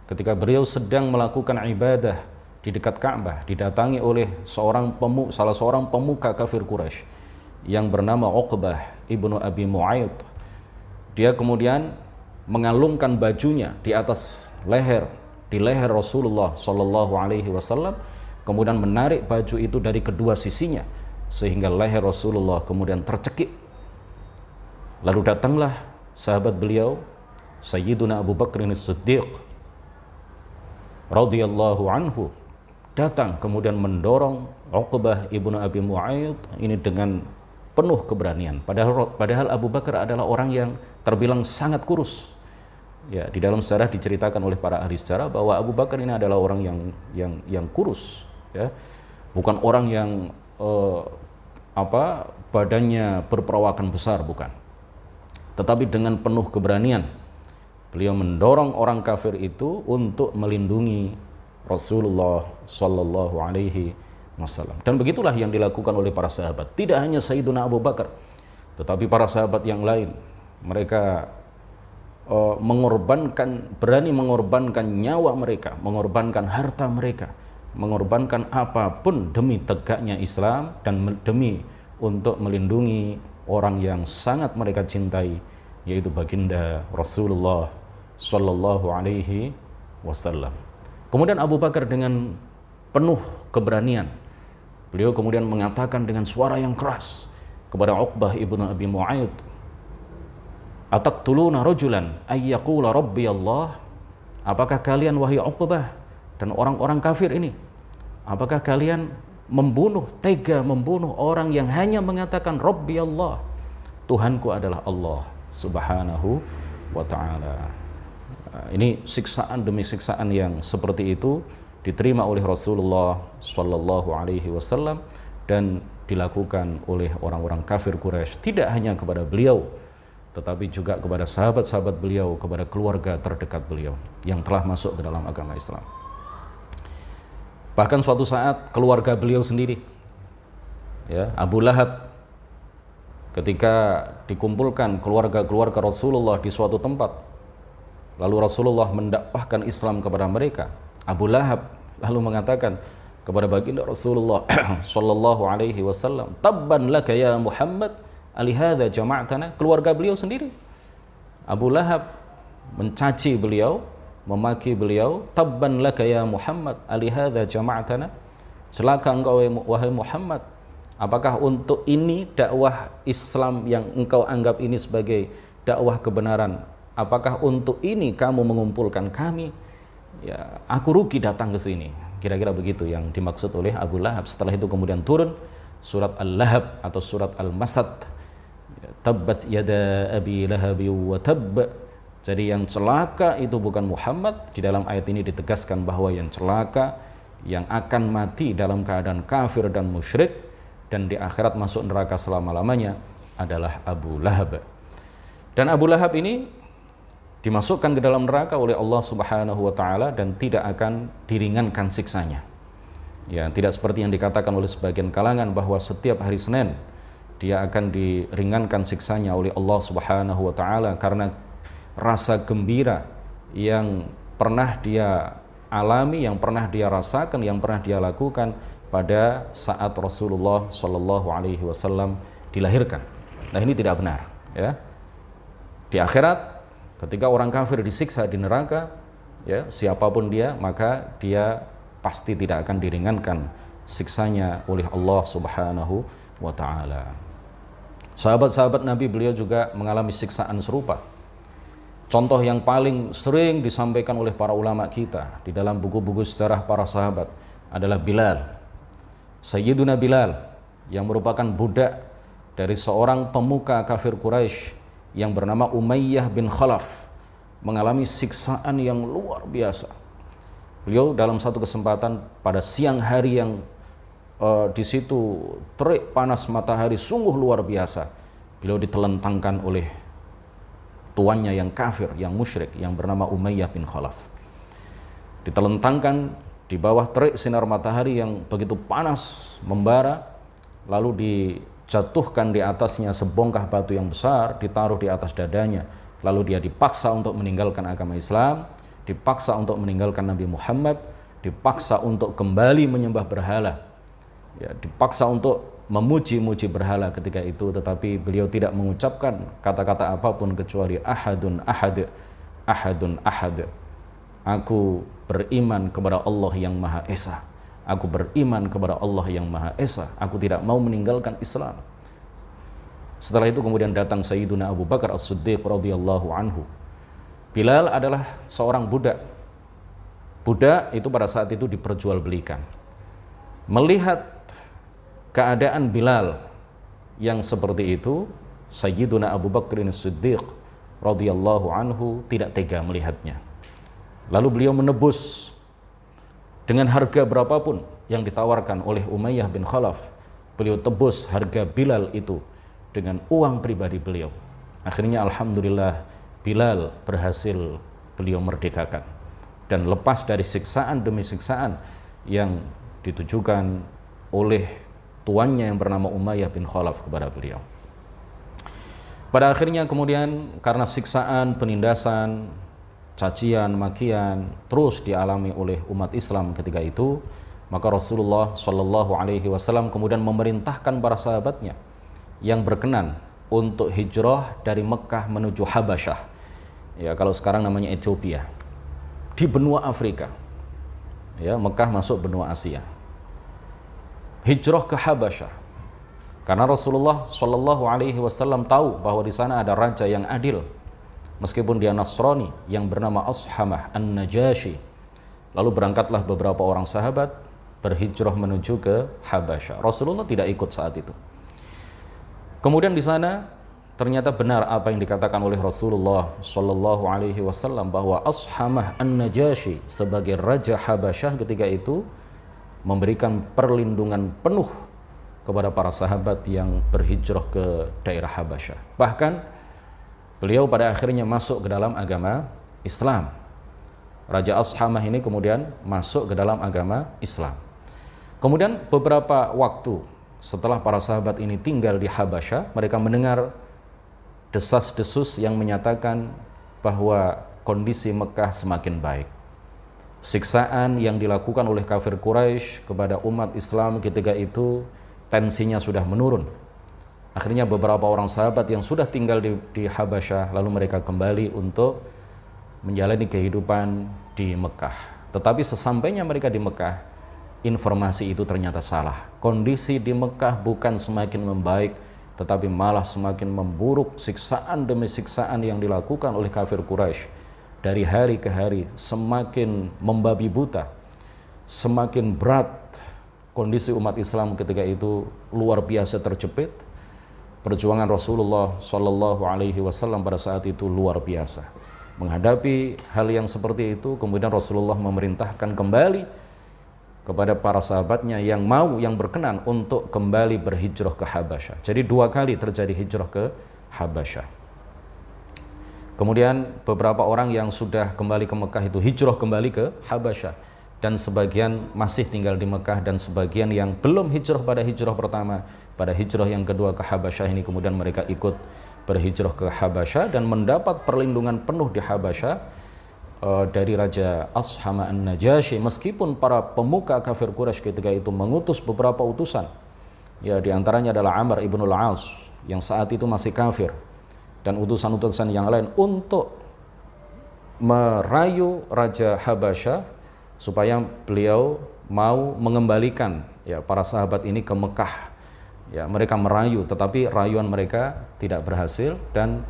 ketika beliau sedang melakukan ibadah di dekat Ka'bah, didatangi oleh salah seorang pemuka kafir Quraisy yang bernama Uqbah ibnu Abi Mu'ayth. Dia kemudian mengalungkan bajunya di atas leher, di leher Rasulullah Shallallahu Alaihi Wasallam, kemudian menarik baju itu dari kedua sisinya sehingga leher Rasulullah kemudian tercekik. Lalu datanglah sahabat beliau Sayyiduna Abu Bakr As-Siddiq radhiyallahu anhu, datang kemudian mendorong Uqbah ibnu Abi Mu'ayth ini dengan penuh keberanian. Padahal Abu Bakar adalah orang yang terbilang sangat kurus. Ya, di dalam sejarah diceritakan oleh para ahli sejarah bahwa Abu Bakar ini adalah orang yang kurus, ya. Bukan orang yang badannya berperawakan besar, bukan. Tetapi dengan penuh keberanian beliau mendorong orang kafir itu untuk melindungi Rasulullah Shallallahu Alaihi Wasallam. Dan begitulah yang dilakukan oleh para sahabat. Tidak hanya Sayyiduna Abu Bakar, tetapi para sahabat yang lain. Mereka berani mengorbankan nyawa mereka, mengorbankan harta mereka, mengorbankan apapun demi tegaknya Islam dan demi untuk melindungi orang yang sangat mereka cintai, yaitu baginda Rasulullah Shallallahu Alaihi Wasallam. Kemudian Abu Bakar dengan penuh keberanian, beliau kemudian mengatakan dengan suara yang keras kepada Uqbah ibnu Abi Mu'ayth, "Ataqtuluna rajulan ayyaqula rabbi Allah?" Apakah kalian, wahai Uqbah dan orang-orang kafir ini, apakah kalian tega membunuh orang yang hanya mengatakan Rabbi Allah, Tuhanku adalah Allah Subhanahu wa ta'ala. Ini siksaan demi siksaan yang seperti itu diterima oleh Rasulullah Shallallahu Alaihi Wasallam dan dilakukan oleh orang-orang kafir Quraisy, tidak hanya kepada beliau, tetapi juga kepada sahabat-sahabat beliau, kepada keluarga terdekat beliau yang telah masuk ke dalam agama Islam. Bahkan suatu saat keluarga beliau sendiri, ya, Abu Lahab, ketika dikumpulkan keluarga-keluarga Rasulullah di suatu tempat, lalu Rasulullah mendakwahkan Islam kepada mereka, Abu Lahab lalu mengatakan kepada baginda Rasulullah sallallahu alaihi wasallam, tabban laka ya Muhammad, alihada jama'tana. Keluarga beliau sendiri, Abu Lahab mencaci beliau, memaki beliau, tabban laka ya Muhammad, alihada jama'tana. Celaka engkau wahai Muhammad, apakah untuk ini dakwah Islam yang engkau anggap ini sebagai dakwah kebenaran, apakah untuk ini kamu mengumpulkan kami? Ya, aku rugi datang ke sini. Kira-kira begitu yang dimaksud oleh Abu Lahab. Setelah itu kemudian turun surat Al-Lahab atau surat Al-Masad. Tabbat yada abi lahabi wa tabb. Jadi yang celaka itu bukan Muhammad. Di dalam ayat ini ditegaskan bahwa yang celaka, yang akan mati dalam keadaan kafir dan musyrik dan di akhirat masuk neraka selama-lamanya adalah Abu Lahab. Dan Abu Lahab ini dimasukkan ke dalam neraka oleh Allah Subhanahu wa taala dan tidak akan diringankan siksanya. Ya, tidak seperti yang dikatakan oleh sebagian kalangan bahwa setiap hari Senin dia akan diringankan siksanya oleh Allah Subhanahu wa taala karena rasa gembira yang pernah dia alami, yang pernah dia rasakan, yang pernah dia lakukan pada saat Rasulullah Shallallahu alaihi wasallam dilahirkan. Nah, ini tidak benar, ya. Di akhirat ketika orang kafir disiksa di neraka, ya, siapapun dia, maka dia pasti tidak akan diringankan siksanya oleh Allah Subhanahu wa taala. Sahabat-sahabat Nabi beliau juga mengalami siksaan serupa. Contoh yang paling sering disampaikan oleh para ulama kita di dalam buku-buku sejarah para sahabat adalah Bilal. Sayyiduna Bilal yang merupakan budak dari seorang pemuka kafir Quraisy yang bernama Umayyah bin Khalaf, mengalami siksaan yang luar biasa. Beliau dalam satu kesempatan pada siang hari yang di situ terik panas matahari sungguh luar biasa, beliau ditelentangkan oleh tuannya yang kafir, yang musyrik, yang bernama Umayyah bin Khalaf. Ditelentangkan di bawah terik sinar matahari yang begitu panas membara, lalu dijatuhkan di atasnya sebongkah batu yang besar, ditaruh di atas dadanya, lalu dia dipaksa untuk meninggalkan agama Islam, dipaksa untuk meninggalkan Nabi Muhammad, dipaksa untuk kembali menyembah berhala, ya, dipaksa untuk memuji-muji berhala ketika itu, tetapi beliau tidak mengucapkan kata-kata apapun kecuali ahadun ahad, ahadun ahad. Aku beriman kepada Allah yang Maha Esa. Aku beriman kepada Allah yang Maha Esa. Aku tidak mau meninggalkan Islam. Setelah itu kemudian datang Sayyiduna Abu Bakar As-Siddiq radhiyallahu anhu. Bilal adalah seorang budak. Budak itu pada saat itu diperjualbelikan. Melihat keadaan Bilal yang seperti itu, Sayyiduna Abu Bakar As-Siddiq radhiyallahu anhu tidak tega melihatnya. Lalu beliau menebus dengan harga berapapun yang ditawarkan oleh Umayyah bin Khalaf. Beliau tebus harga Bilal itu dengan uang pribadi beliau. Akhirnya alhamdulillah Bilal berhasil beliau merdekakan dan lepas dari siksaan demi siksaan yang ditujukan oleh tuannya yang bernama Umayyah bin Khalaf kepada beliau. Pada akhirnya kemudian karena siksaan, penindasan, cacian, makian terus dialami oleh umat Islam ketika itu, maka Rasulullah Shallallahu alaihi wasallam kemudian memerintahkan para sahabatnya yang berkenan untuk hijrah dari Mekah menuju Habasyah, ya, kalau sekarang namanya Ethiopia, di benua Afrika, ya, Mekah masuk benua Asia, hijrah ke Habasyah karena Rasulullah Shallallahu alaihi wasallam tahu bahwa di sana ada raja yang adil meskipun dia Nasrani yang bernama Ashamah An-Najashi. Lalu berangkatlah beberapa orang sahabat berhijrah menuju ke Habasyah. Rasulullah tidak ikut saat itu. Kemudian di sana ternyata benar apa yang dikatakan oleh Rasulullah Shallallahu alaihi wasallam bahwa Ashamah An-Najashi sebagai raja Habasyah ketika itu memberikan perlindungan penuh kepada para sahabat yang berhijrah ke daerah Habasyah. Bahkan beliau pada akhirnya masuk ke dalam agama Islam. Raja Ashamah ini kemudian masuk ke dalam agama Islam. Kemudian beberapa waktu setelah para sahabat ini tinggal di Habasyah, mereka mendengar desas-desus yang menyatakan bahwa kondisi Mekah semakin baik. Siksaan yang dilakukan oleh kafir Quraisy kepada umat Islam ketika itu tensinya sudah menurun. Akhirnya beberapa orang sahabat yang sudah tinggal di Habasyah lalu mereka kembali untuk menjalani kehidupan di Mekah. Tetapi sesampainya mereka di Mekah, informasi itu ternyata salah. Kondisi di Mekah bukan semakin membaik, tetapi malah semakin memburuk. Siksaan demi siksaan yang dilakukan oleh kafir Quraisy dari hari ke hari semakin membabi buta, semakin berat. Kondisi umat Islam ketika itu luar biasa terjepit. Perjuangan Rasulullah Shallallahu Alaihi Wasallam pada saat itu luar biasa. Menghadapi hal yang seperti itu, kemudian Rasulullah memerintahkan kembali kepada para sahabatnya yang mau, yang berkenan untuk kembali berhijrah ke Habasyah. Jadi 2 kali terjadi hijrah ke Habasyah. Kemudian beberapa orang yang sudah kembali ke Mekah itu hijrah kembali ke Habasyah. Dan sebagian masih tinggal di Mekah, dan sebagian yang belum hijrah pada hijrah pertama, pada hijrah yang kedua ke Habasyah ini kemudian mereka ikut berhijrah ke Habasyah dan mendapat perlindungan penuh di Habasyah dari Raja Ashama An-Najasyi, meskipun para pemuka kafir Quraisy ketika itu mengutus beberapa utusan. Ya, diantaranya adalah Amr ibn al-As yang saat itu masih kafir, dan utusan-utusan yang lain untuk merayu Raja Habasyah supaya beliau mau mengembalikan ya para sahabat ini ke Mekah. Ya, mereka merayu, tetapi rayuan mereka tidak berhasil, dan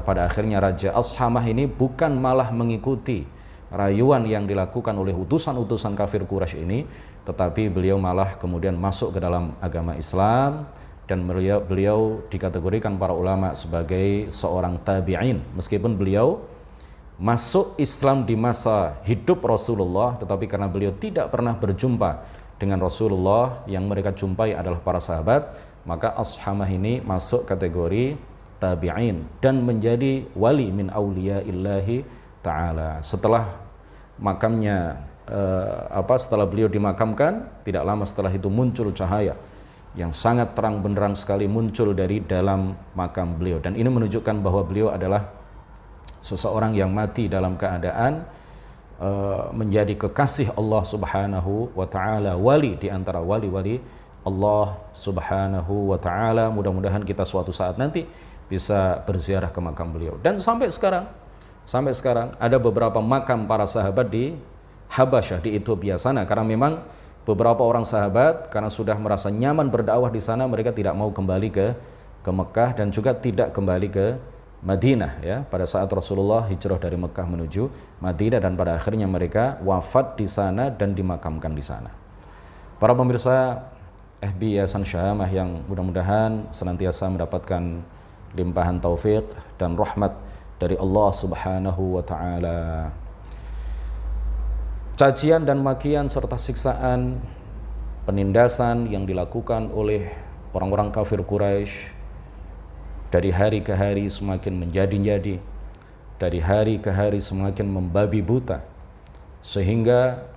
pada akhirnya Raja Ashamah ini bukan malah mengikuti rayuan yang dilakukan oleh utusan-utusan kafir Quraisy ini, tetapi beliau malah kemudian masuk ke dalam agama Islam, dan beliau dikategorikan para ulama sebagai seorang tabi'in. Meskipun beliau masuk Islam di masa hidup Rasulullah, tetapi karena beliau tidak pernah berjumpa dengan Rasulullah, yang mereka jumpai adalah para sahabat, maka Ashamah ini masuk kategori tabi'in dan menjadi wali min awliyaillahi ta'ala. Setelah makamnya setelah beliau dimakamkan, tidak lama setelah itu muncul cahaya yang sangat terang benderang sekali muncul dari dalam makam beliau, dan ini menunjukkan bahwa beliau adalah seseorang yang mati dalam keadaan menjadi kekasih Allah Subhanahu wa Ta'ala, wali di antara wali-wali Allah Subhanahu wa Ta'ala. Mudah-mudahan kita suatu saat nanti bisa berziarah ke makam beliau. Dan sampai sekarang ada beberapa makam para sahabat di Habasyah, di Ethiopia sana, karena memang beberapa orang sahabat karena sudah merasa nyaman berdakwah di sana, mereka tidak mau kembali ke Mekah dan juga tidak kembali ke Madinah ya, pada saat Rasulullah hijrah dari Mekah menuju Madinah, dan pada akhirnya mereka wafat di sana dan dimakamkan di sana. Para pemirsa FB Yayasan Syahamah yang mudah-mudahan senantiasa mendapatkan limpahan taufik dan rahmat dari Allah Subhanahu wa Ta'ala. Cacian dan makian serta siksaan, penindasan yang dilakukan oleh orang-orang kafir Quraisy dari hari ke hari semakin menjadi-jadi, dari hari ke hari semakin membabi buta, sehingga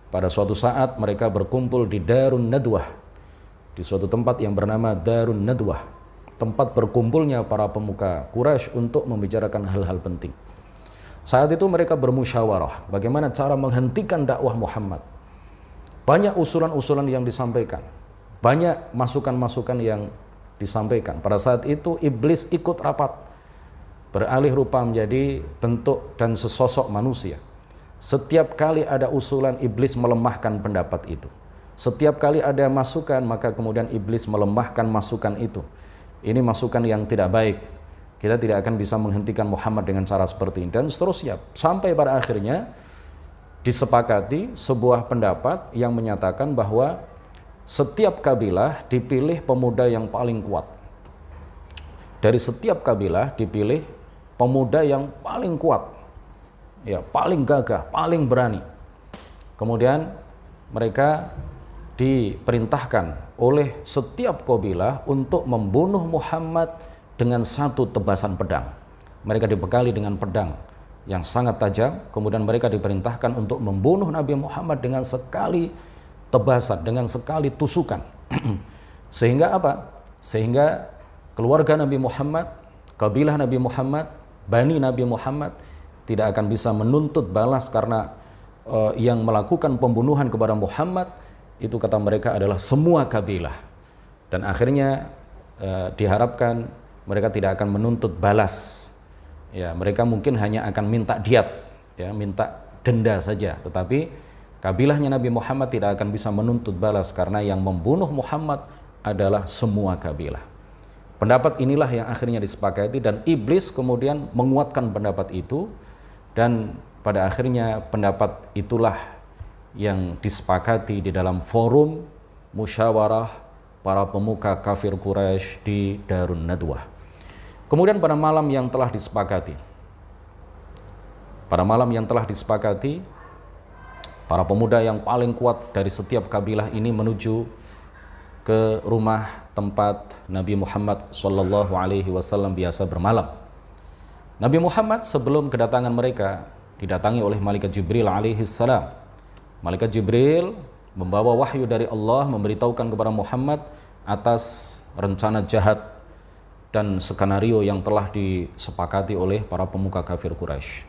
pada suatu saat mereka berkumpul di Darun Nadwah, di suatu tempat yang bernama Darun Nadwah, tempat berkumpulnya para pemuka Quraisy untuk membicarakan hal-hal penting. Saat itu mereka bermusyawarah bagaimana cara menghentikan dakwah Muhammad. Banyak usulan-usulan yang disampaikan, banyak masukan-masukan yang disampaikan. Pada saat itu iblis ikut rapat, beralih rupa menjadi bentuk dan sesosok manusia. Setiap kali ada usulan, iblis melemahkan pendapat itu. Setiap kali ada masukan, maka kemudian iblis melemahkan masukan itu. Ini masukan yang tidak baik, kita tidak akan bisa menghentikan Muhammad dengan cara seperti ini, dan seterusnya. Sampai pada akhirnya disepakati sebuah pendapat yang menyatakan bahwa setiap kabilah dipilih pemuda yang paling kuat. Dari setiap kabilah dipilih pemuda yang paling kuat, ya, paling gagah, paling berani. Kemudian mereka diperintahkan oleh setiap kabilah untuk membunuh Muhammad dengan satu tebasan pedang. Mereka dibekali dengan pedang yang sangat tajam. Kemudian mereka diperintahkan untuk membunuh Nabi Muhammad dengan sekali tebasan, dengan sekali tusukan. Sehingga apa? Sehingga keluarga Nabi Muhammad, kabilah Nabi Muhammad, Bani Nabi Muhammad tidak akan bisa menuntut balas karena yang melakukan pembunuhan kepada Muhammad itu kata mereka adalah semua kabilah. Dan akhirnya diharapkan mereka tidak akan menuntut balas. Ya, mereka mungkin hanya akan minta diat, ya, minta denda saja. Tetapi kabilahnya Nabi Muhammad tidak akan bisa menuntut balas karena yang membunuh Muhammad adalah semua kabilah. Pendapat inilah yang akhirnya disepakati dan iblis kemudian menguatkan pendapat itu, dan pada akhirnya pendapat itulah yang disepakati di dalam forum musyawarah para pemuka kafir Quraisy di Darun Nadwah. Kemudian pada malam yang telah disepakati, para pemuda yang paling kuat dari setiap kabilah ini menuju ke rumah tempat Nabi Muhammad SAW biasa bermalam. Nabi Muhammad sebelum kedatangan mereka didatangi oleh Malaikat Jibril alaihissalam. Malaikat Jibril membawa wahyu dari Allah memberitahukan kepada Muhammad atas rencana jahat dan skenario yang telah disepakati oleh para pemuka kafir Quraisy.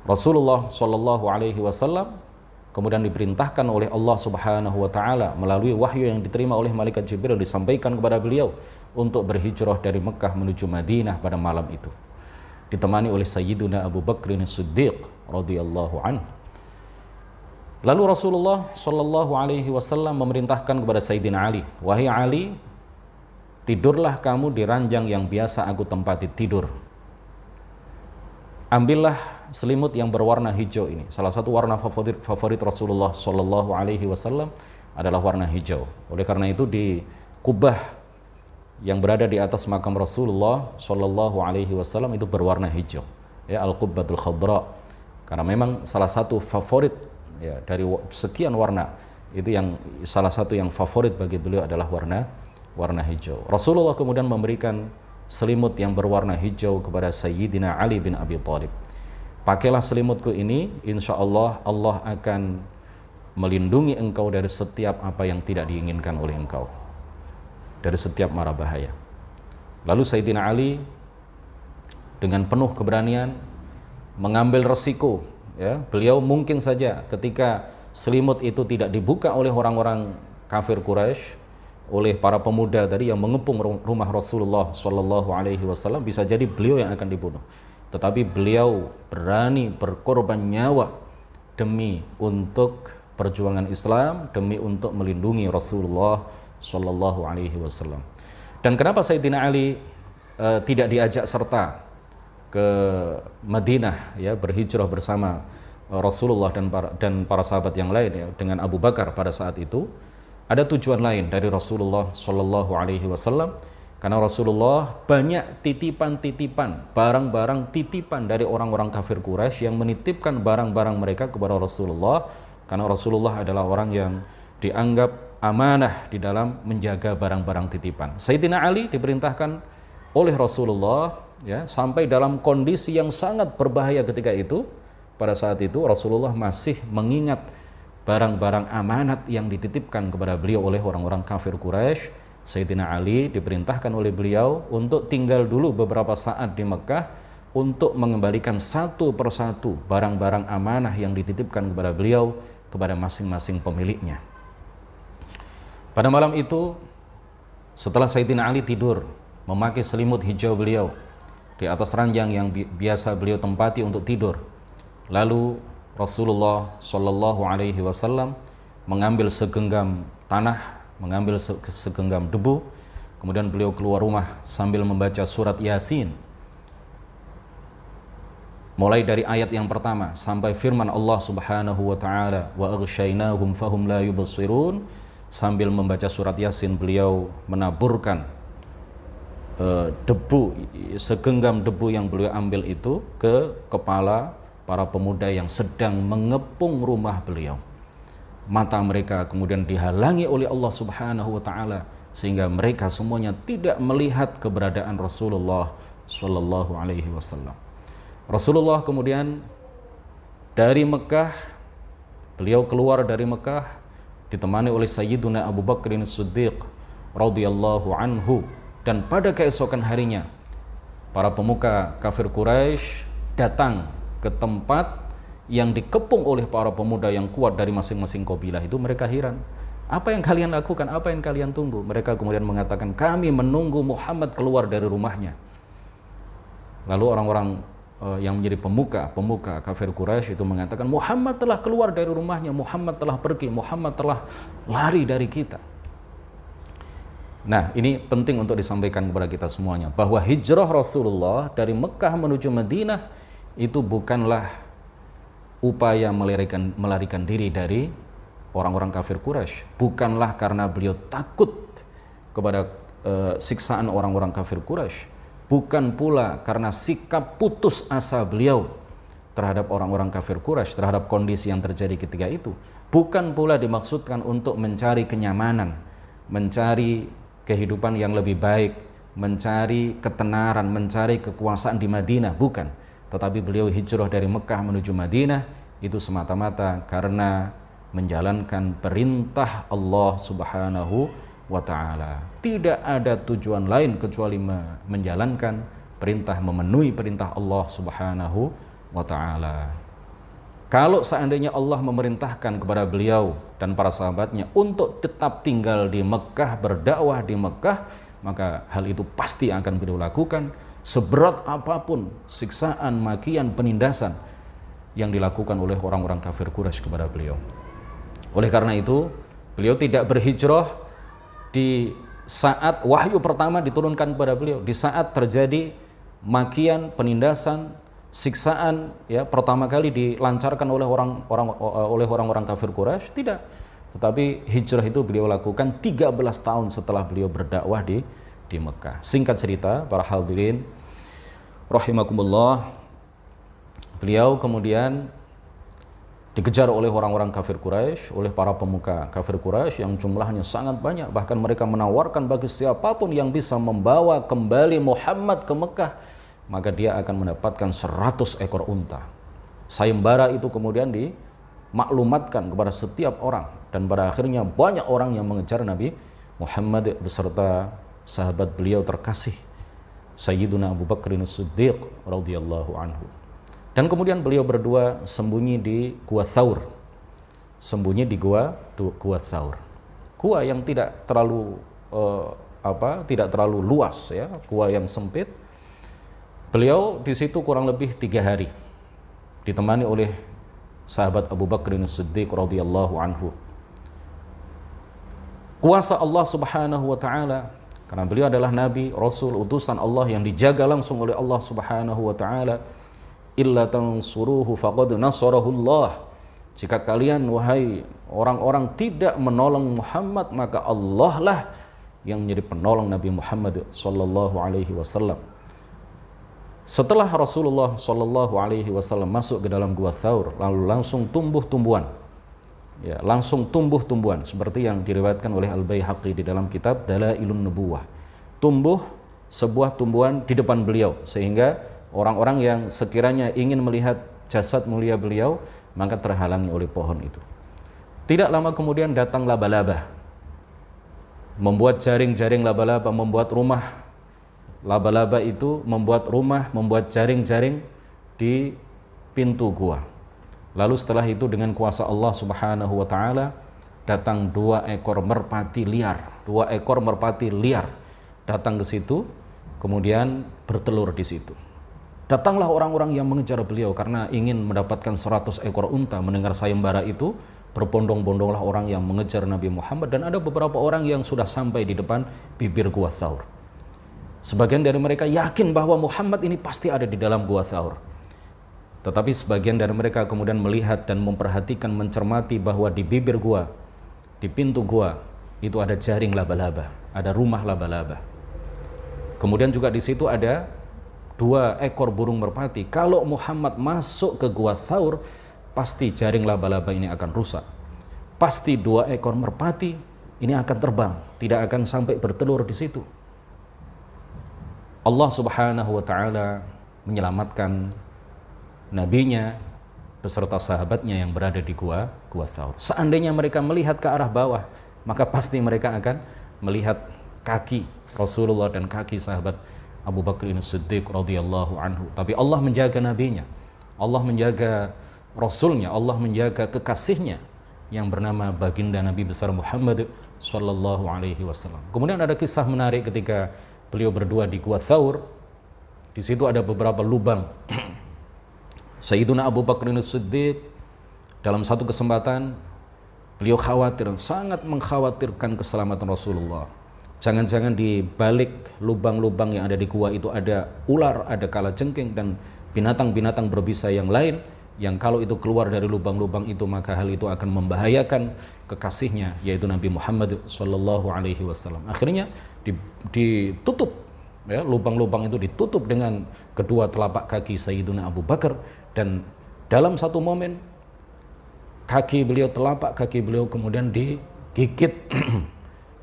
Rasulullah SAW kemudian diperintahkan oleh Allah Subhanahu wa taala melalui wahyu yang diterima oleh Malaikat Jibril disampaikan kepada beliau untuk berhijrah dari Mekah menuju Madinah pada malam itu, ditemani oleh Sayyiduna Abu Bakr As-Siddiq radhiyallahu anhu. Lalu Rasulullah SAW memerintahkan kepada Sayyidina Ali, "Wahai Ali, tidurlah kamu di ranjang yang biasa aku tempati tidur. Ambillah selimut yang berwarna hijau ini." Salah satu warna favorit Rasulullah SAW adalah warna hijau. Oleh karena itu di kubah yang berada di atas makam Rasulullah SAW itu berwarna hijau, ya, al-qubbatul khadra, karena memang salah satu favorit, ya, dari sekian warna itu yang salah satu yang favorit bagi beliau adalah warna hijau. Rasulullah kemudian memberikan selimut yang berwarna hijau kepada Sayyidina Ali bin Abi Thalib. Pakailah selimutku ini, insya Allah Allah akan melindungi engkau dari setiap apa yang tidak diinginkan oleh engkau, dari setiap mara bahaya. Lalu Sayyidina Ali dengan penuh keberanian mengambil resiko, ya, beliau mungkin saja ketika selimut itu tidak dibuka oleh orang-orang kafir Quraisy, oleh para pemuda tadi yang mengepung rumah Rasulullah SAW, bisa jadi beliau yang akan dibunuh. Tetapi beliau berani berkorban nyawa demi untuk perjuangan Islam, demi untuk melindungi Rasulullah SAW. Dan kenapa Sayyidina Ali tidak diajak serta ke Madinah, ya, berhijrah bersama Rasulullah dan para sahabat yang lain, ya, dengan Abu Bakar pada saat itu? Ada tujuan lain dari Rasulullah SAW, karena Rasulullah banyak titipan-titipan, barang-barang titipan dari orang-orang kafir Quraisy yang menitipkan barang-barang mereka kepada Rasulullah, karena Rasulullah adalah orang yang dianggap amanah di dalam menjaga barang-barang titipan. Sayyidina Ali diperintahkan oleh Rasulullah, ya, sampai dalam kondisi yang sangat berbahaya ketika itu. Pada saat itu Rasulullah masih mengingat barang-barang amanat yang dititipkan kepada beliau oleh orang-orang kafir Quraisy. Sayyidina Ali diperintahkan oleh beliau untuk tinggal dulu beberapa saat di Mekah untuk mengembalikan satu persatu barang-barang amanah yang dititipkan kepada beliau kepada masing-masing pemiliknya. Pada malam itu, setelah Sayyidina Ali tidur memakai selimut hijau beliau di atas ranjang yang biasa beliau tempati untuk tidur, lalu Rasulullah SAW mengambil segenggam tanah, mengambil segenggam debu, kemudian beliau keluar rumah sambil membaca surat Yasin, mulai dari ayat yang pertama sampai firman Allah Subhanahu wa taala, wa aghsyainahum fahum la yubsirun. Sambil membaca surat Yasin beliau menaburkan debu, segenggam debu yang beliau ambil itu ke kepala para pemuda yang sedang mengepung rumah beliau. Mata mereka kemudian dihalangi oleh Allah Subhanahu wa taala sehingga mereka semuanya tidak melihat keberadaan Rasulullah sallallahu alaihi wasallam. Rasulullah kemudian dari Mekah, beliau keluar dari Mekah ditemani oleh Sayyiduna Abu Bakrin As-Siddiq radhiyallahu anhu. Dan pada keesokan harinya para pemuka kafir Quraisy datang ke tempat yang dikepung oleh para pemuda yang kuat dari masing-masing kabilah itu. Mereka heran, apa yang kalian lakukan, apa yang kalian tunggu? Mereka kemudian mengatakan, kami menunggu Muhammad keluar dari rumahnya. Lalu orang-orang yang menjadi pemuka kafir Quraisy itu mengatakan, Muhammad telah keluar dari rumahnya, Muhammad telah pergi, Muhammad telah lari dari kita. Nah, ini penting untuk disampaikan kepada kita semuanya, bahwa hijrah Rasulullah dari Mekah menuju Madinah itu bukanlah upaya melarikan diri dari orang-orang kafir Quraisy. Bukanlah karena beliau takut kepada siksaan orang-orang kafir Quraisy. Bukan pula karena sikap putus asa beliau terhadap orang-orang kafir Quraisy, terhadap kondisi yang terjadi ketika itu. Bukan pula dimaksudkan untuk mencari kenyamanan, mencari kehidupan yang lebih baik, mencari ketenaran, mencari kekuasaan di Madinah, bukan. Tetapi beliau hijrah dari Mekah menuju Madinah itu semata-mata karena menjalankan perintah Allah Subhanahu wa ta'ala. Tidak ada tujuan lain kecuali menjalankan perintah, memenuhi perintah Allah Subhanahu wa ta'ala. Kalau seandainya Allah memerintahkan kepada beliau dan para sahabatnya untuk tetap tinggal di Mekah, berdakwah di Mekah, maka hal itu pasti akan beliau lakukan, seberat apapun siksaan, makian, penindasan yang dilakukan oleh orang-orang kafir Quraisy kepada beliau. Oleh karena itu, beliau tidak berhijrah di saat wahyu pertama diturunkan kepada beliau, di saat terjadi makian, penindasan, siksaan ya pertama kali dilancarkan oleh orang-orang kafir Quraisy, tidak. Tetapi hijrah itu beliau lakukan 13 tahun setelah beliau berdakwah di Mekah. Singkat cerita, para hadirin rahimakumullah, beliau kemudian dikejar oleh orang-orang kafir Quraisy, oleh para pemuka kafir Quraisy yang jumlahnya sangat banyak. Bahkan mereka menawarkan bagi siapapun yang bisa membawa kembali Muhammad ke Mekah, maka dia akan mendapatkan 100 ekor unta. Sayembara itu kemudian dimaklumatkan kepada setiap orang, dan pada akhirnya banyak orang yang mengejar Nabi Muhammad beserta sahabat beliau terkasih Sayyiduna Abu Bakrin As-Siddiq radhiyallahu anhu. Dan kemudian beliau berdua sembunyi di Gua Thaur. Sembunyi di Gua Thaur. Gua yang tidak terlalu tidak terlalu luas ya, gua yang sempit. Beliau di situ kurang lebih 3 hari, ditemani oleh sahabat Abu Bakrin As-Siddiq radhiyallahu anhu. Kuasa Allah Subhanahu wa ta'ala, karena beliau adalah nabi, rasul, utusan Allah yang dijaga langsung oleh Allah Subhanahu wa ta'ala. Illa tansuruhu faqad nasarahu Allah. Jika kalian wahai orang-orang tidak menolong Muhammad, maka Allah lah yang menjadi penolong Nabi Muhammad sallallahu alaihi wasallam. Setelah Rasulullah sallallahu alaihi wasallam masuk ke dalam Gua Thaur, lalu langsung tumbuh-tumbuhan. Ya, langsung tumbuh-tumbuhan seperti yang diriwayatkan oleh Al-Baihaqi di dalam kitab Dalailun Nubuwah. Tumbuh sebuah tumbuhan di depan beliau, sehingga orang-orang yang sekiranya ingin melihat jasad mulia beliau maka terhalangi oleh pohon itu. Tidak lama kemudian datang laba-laba, membuat jaring-jaring laba-laba, membuat rumah laba-laba itu, membuat rumah, membuat jaring-jaring di pintu gua. Lalu setelah itu dengan kuasa Allah Subhanahu wa ta'ala datang 2 ekor merpati liar. 2 ekor merpati liar datang ke situ, kemudian bertelur di situ. Datanglah orang-orang yang mengejar beliau karena ingin mendapatkan 100 ekor unta. Mendengar sayembara itu, berbondong-bondonglah orang yang mengejar Nabi Muhammad, dan ada beberapa orang yang sudah sampai di depan bibir Gua Thaur. Sebagian dari mereka yakin bahwa Muhammad ini pasti ada di dalam Gua Thaur. Tetapi sebagian dari mereka kemudian melihat dan memperhatikan, mencermati bahwa di bibir gua, di pintu gua itu ada jaring laba-laba, ada rumah laba-laba. Kemudian juga di situ ada 2 ekor burung merpati. Kalau Muhammad masuk ke Gua Thaur, pasti jaring laba-laba ini akan rusak. Pasti 2 ekor merpati ini akan terbang, tidak akan sampai bertelur di situ. Allah Subhanahu wa ta'ala menyelamatkan nabinya beserta sahabatnya yang berada di Gua Thaur. Seandainya mereka melihat ke arah bawah, maka pasti mereka akan melihat kaki Rasulullah dan kaki sahabat Abu Bakar As-Siddiq radhiyallahu anhu. Tapi Allah menjaga nabinya, Allah menjaga rasulnya, Allah menjaga kekasihnya yang bernama baginda Nabi besar Muhammad sallallahu alaihi wasallam. Kemudian ada kisah menarik ketika beliau berdua di Gua Thaur. Di situ ada beberapa lubang. Sayyiduna Abu Bakar As-Siddiq dalam satu kesempatan beliau khawatir, sangat mengkhawatirkan keselamatan Rasulullah. Jangan-jangan di balik lubang-lubang yang ada di gua itu ada ular, ada kalajengking dan binatang-binatang berbisa yang lain, yang kalau itu keluar dari lubang-lubang itu maka hal itu akan membahayakan kekasihnya, yaitu Nabi Muhammad sallallahu alaihi wasallam. Akhirnya ditutup, ya, lubang-lubang itu ditutup dengan kedua telapak kaki Sayyiduna Abu Bakar, dan dalam satu momen kaki beliau, telapak kaki beliau kemudian digigit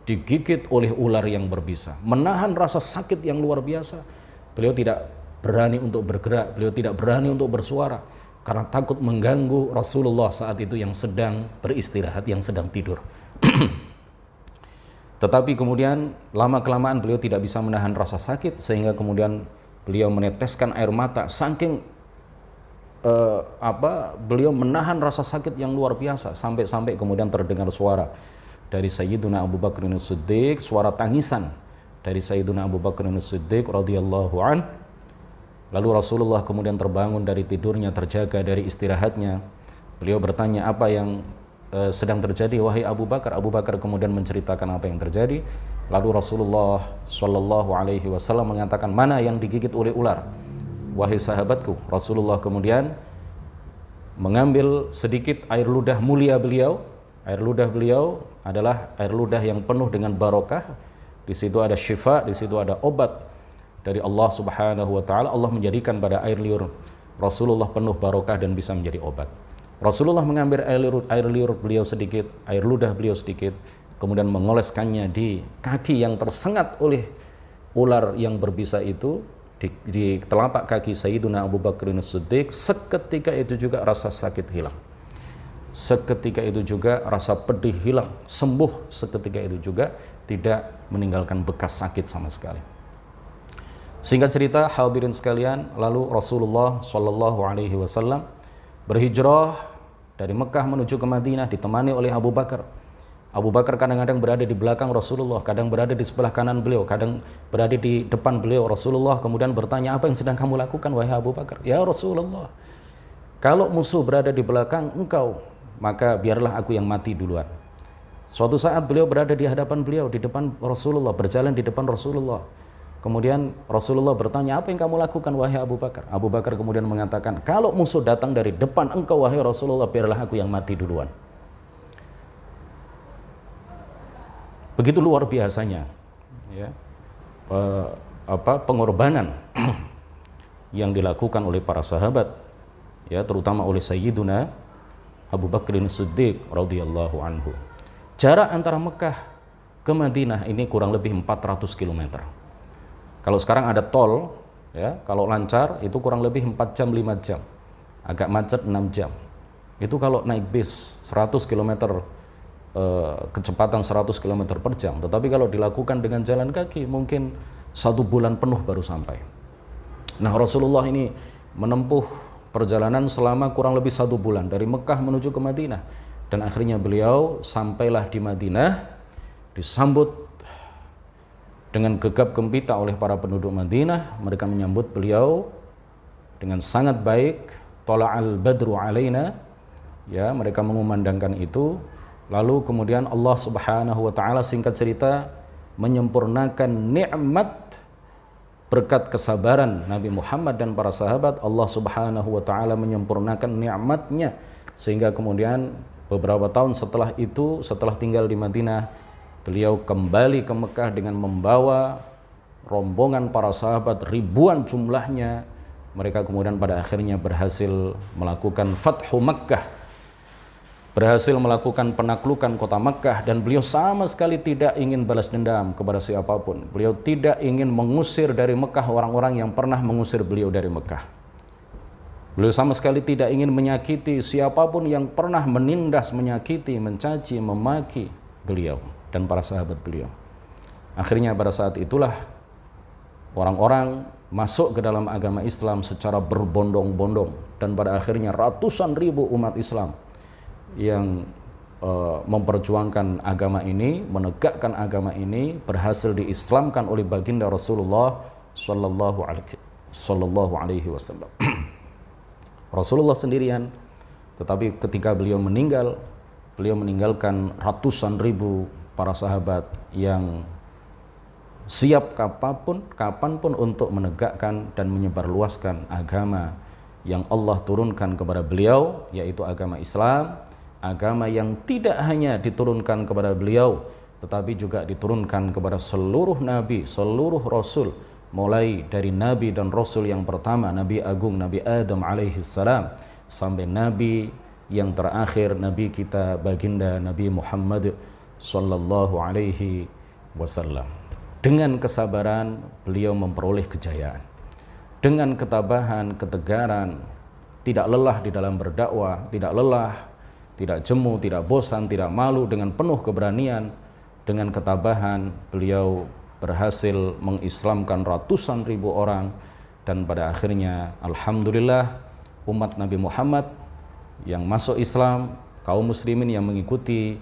digigit oleh ular yang berbisa. Menahan rasa sakit yang luar biasa, beliau tidak berani untuk bergerak, beliau tidak berani untuk bersuara karena takut mengganggu Rasulullah saat itu yang sedang beristirahat, yang sedang tidur. Tetapi kemudian lama-kelamaan beliau tidak bisa menahan rasa sakit, sehingga kemudian beliau meneteskan air mata, saking beliau menahan rasa sakit yang luar biasa, sampai kemudian terdengar suara dari Sayyiduna Abu Bakar As-Siddiq, suara tangisan dari Sayyiduna Abu Bakar As-Siddiq radhiyallahu an. Lalu Rasulullah kemudian terbangun dari tidurnya, terjaga dari istirahatnya. Beliau bertanya, apa yang sedang terjadi wahai Abu Bakar? Abu Bakar kemudian menceritakan apa yang terjadi. Lalu Rasulullah sallallahu alaihi wasallam mengatakan, mana yang digigit oleh ular, wahai sahabatku? Rasulullah kemudian mengambil sedikit air ludah mulia beliau. Air ludah beliau adalah air ludah yang penuh dengan barokah. Di situ ada syifa, di situ ada obat dari Allah Subhanahu wa taala. Allah menjadikan pada air liur Rasulullah penuh barokah dan bisa menjadi obat. Rasulullah mengambil air liur beliau sedikit, air ludah beliau sedikit, kemudian mengoleskannya di kaki yang tersengat oleh ular yang berbisa itu, di telapak kaki Sayyiduna Abu Bakar As-Siddiq. Seketika itu juga rasa sakit hilang, seketika itu juga rasa pedih hilang, sembuh seketika itu juga, tidak meninggalkan bekas sakit sama sekali. Singkat cerita, hadirin sekalian, lalu Rasulullah Shallallahu Alaihi Wasallam berhijrah dari Mekah menuju ke Madinah ditemani oleh Abu Bakar. Abu Bakar kadang-kadang berada di belakang Rasulullah, kadang berada di sebelah kanan beliau, kadang berada di depan beliau. Rasulullah kemudian bertanya, apa yang sedang kamu lakukan wahai Abu Bakar? Ya Rasulullah, kalau musuh berada di belakang engkau, maka biarlah aku yang mati duluan. Suatu saat beliau berada di hadapan beliau, di depan Rasulullah, berjalan di depan Rasulullah. Kemudian Rasulullah bertanya, apa yang kamu lakukan wahai Abu Bakar? Abu Bakar kemudian mengatakan, kalau musuh datang dari depan engkau wahai Rasulullah, biarlah aku yang mati duluan. Begitu luar biasanya, ya, pengorbanan yang dilakukan oleh para sahabat, ya, terutama oleh Sayyiduna Abu Bakar As-Siddiq radhiyallahu anhu. Jarak antara Mekah ke Madinah ini kurang lebih 400 km. Kalau sekarang ada tol, ya, kalau lancar itu kurang lebih 4 jam 5 jam. Agak macet 6 jam. Itu kalau naik bis 100 km, kecepatan 100 km per jam. Tetapi kalau dilakukan dengan jalan kaki mungkin 1 bulan penuh baru sampai. Nah, Rasulullah ini menempuh perjalanan selama kurang lebih 1 bulan dari Mekah menuju ke Madinah, dan akhirnya beliau sampailah di Madinah, disambut dengan gegap gempita oleh para penduduk Madinah. Mereka menyambut beliau dengan sangat baik. Tola'al badru alaina, ya, mereka mengumandangkan itu. Lalu kemudian Allah Subhanahu wa taala, singkat cerita, menyempurnakan nikmat berkat kesabaran Nabi Muhammad dan para sahabat. Allah Subhanahu wa taala menyempurnakan nikmatnya, sehingga kemudian beberapa tahun setelah itu, setelah tinggal di Madinah, beliau kembali ke Mekah dengan membawa rombongan para sahabat ribuan jumlahnya. Mereka kemudian pada akhirnya berhasil melakukan Fathu Makkah, berhasil melakukan penaklukan kota Makkah, dan beliau sama sekali tidak ingin balas dendam kepada siapapun. Beliau tidak ingin mengusir dari Mekah orang-orang yang pernah mengusir beliau dari Mekah. Beliau sama sekali tidak ingin menyakiti siapapun yang pernah menindas, menyakiti, mencaci, memaki beliau dan para sahabat beliau. Akhirnya pada saat itulah orang-orang masuk ke dalam agama Islam secara berbondong-bondong, dan pada akhirnya ratusan ribu umat Islam yang memperjuangkan agama ini, menegakkan agama ini, berhasil diislamkan oleh baginda Rasulullah Sallallahu Alaihi Wasallam. Rasulullah sendirian, tetapi ketika beliau meninggal, beliau meninggalkan ratusan ribu para sahabat yang siap kapanpun untuk menegakkan dan menyebarluaskan agama yang Allah turunkan kepada beliau, yaitu agama Islam, agama yang tidak hanya diturunkan kepada beliau, tetapi juga diturunkan kepada seluruh nabi, seluruh rasul, mulai dari nabi dan rasul yang pertama, Nabi Agung Nabi Adam alaihissalam, sampai nabi yang terakhir, nabi kita baginda Nabi Muhammad sallallahu alaihi wasallam. Dengan kesabaran beliau memperoleh kejayaan, dengan ketabahan, ketegaran, tidak lelah di dalam berdakwah, tidak lelah, tidak jemu, tidak bosan, tidak malu, dengan penuh keberanian, dengan ketabahan beliau berhasil mengislamkan ratusan ribu orang, dan pada akhirnya alhamdulillah umat Nabi Muhammad yang masuk Islam, kaum muslimin yang mengikuti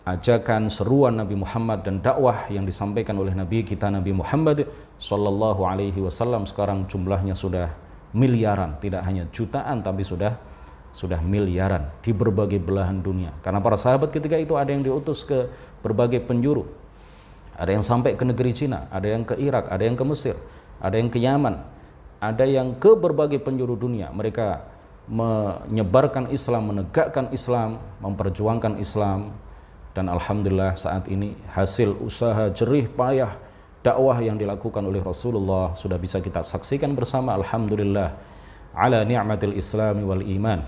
ajakan seruan Nabi Muhammad dan dakwah yang disampaikan oleh Nabi kita Nabi Muhammad Sallallahu Alaihi Wasallam, sekarang jumlahnya sudah miliaran, tidak hanya jutaan tapi sudah miliaran di berbagai belahan dunia. Karena para sahabat ketika itu ada yang diutus ke berbagai penjuru, ada yang sampai ke negeri Cina, ada yang ke Irak, ada yang ke Mesir, ada yang ke Yaman, ada yang ke berbagai penjuru dunia. Mereka menyebarkan Islam, menegakkan Islam, memperjuangkan Islam, dan alhamdulillah saat ini hasil usaha jerih payah dakwah yang dilakukan oleh Rasulullah sudah bisa kita saksikan bersama. Alhamdulillah ala ni'matil islami wal iman.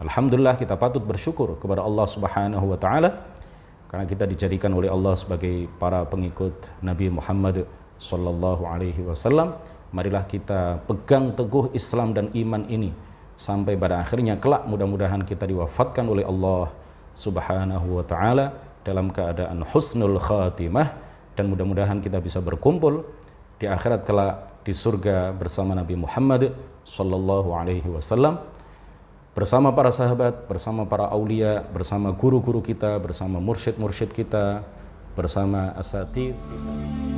Alhamdulillah kita patut bersyukur kepada Allah Subhanahu wa taala karena kita dijadikan oleh Allah sebagai para pengikut Nabi Muhammad sallallahu alaihi wasallam. Marilah kita pegang teguh Islam dan iman ini sampai pada akhirnya kelak mudah-mudahan kita diwafatkan oleh Allah Subhanahu wa taala dalam keadaan husnul khatimah, dan mudah-mudahan kita bisa berkumpul di akhirat kelak di surga bersama Nabi Muhammad sallallahu alaihi wasallam, bersama para sahabat, bersama para aulia, bersama guru-guru kita, bersama mursyid-mursyid kita, bersama asatidz kita.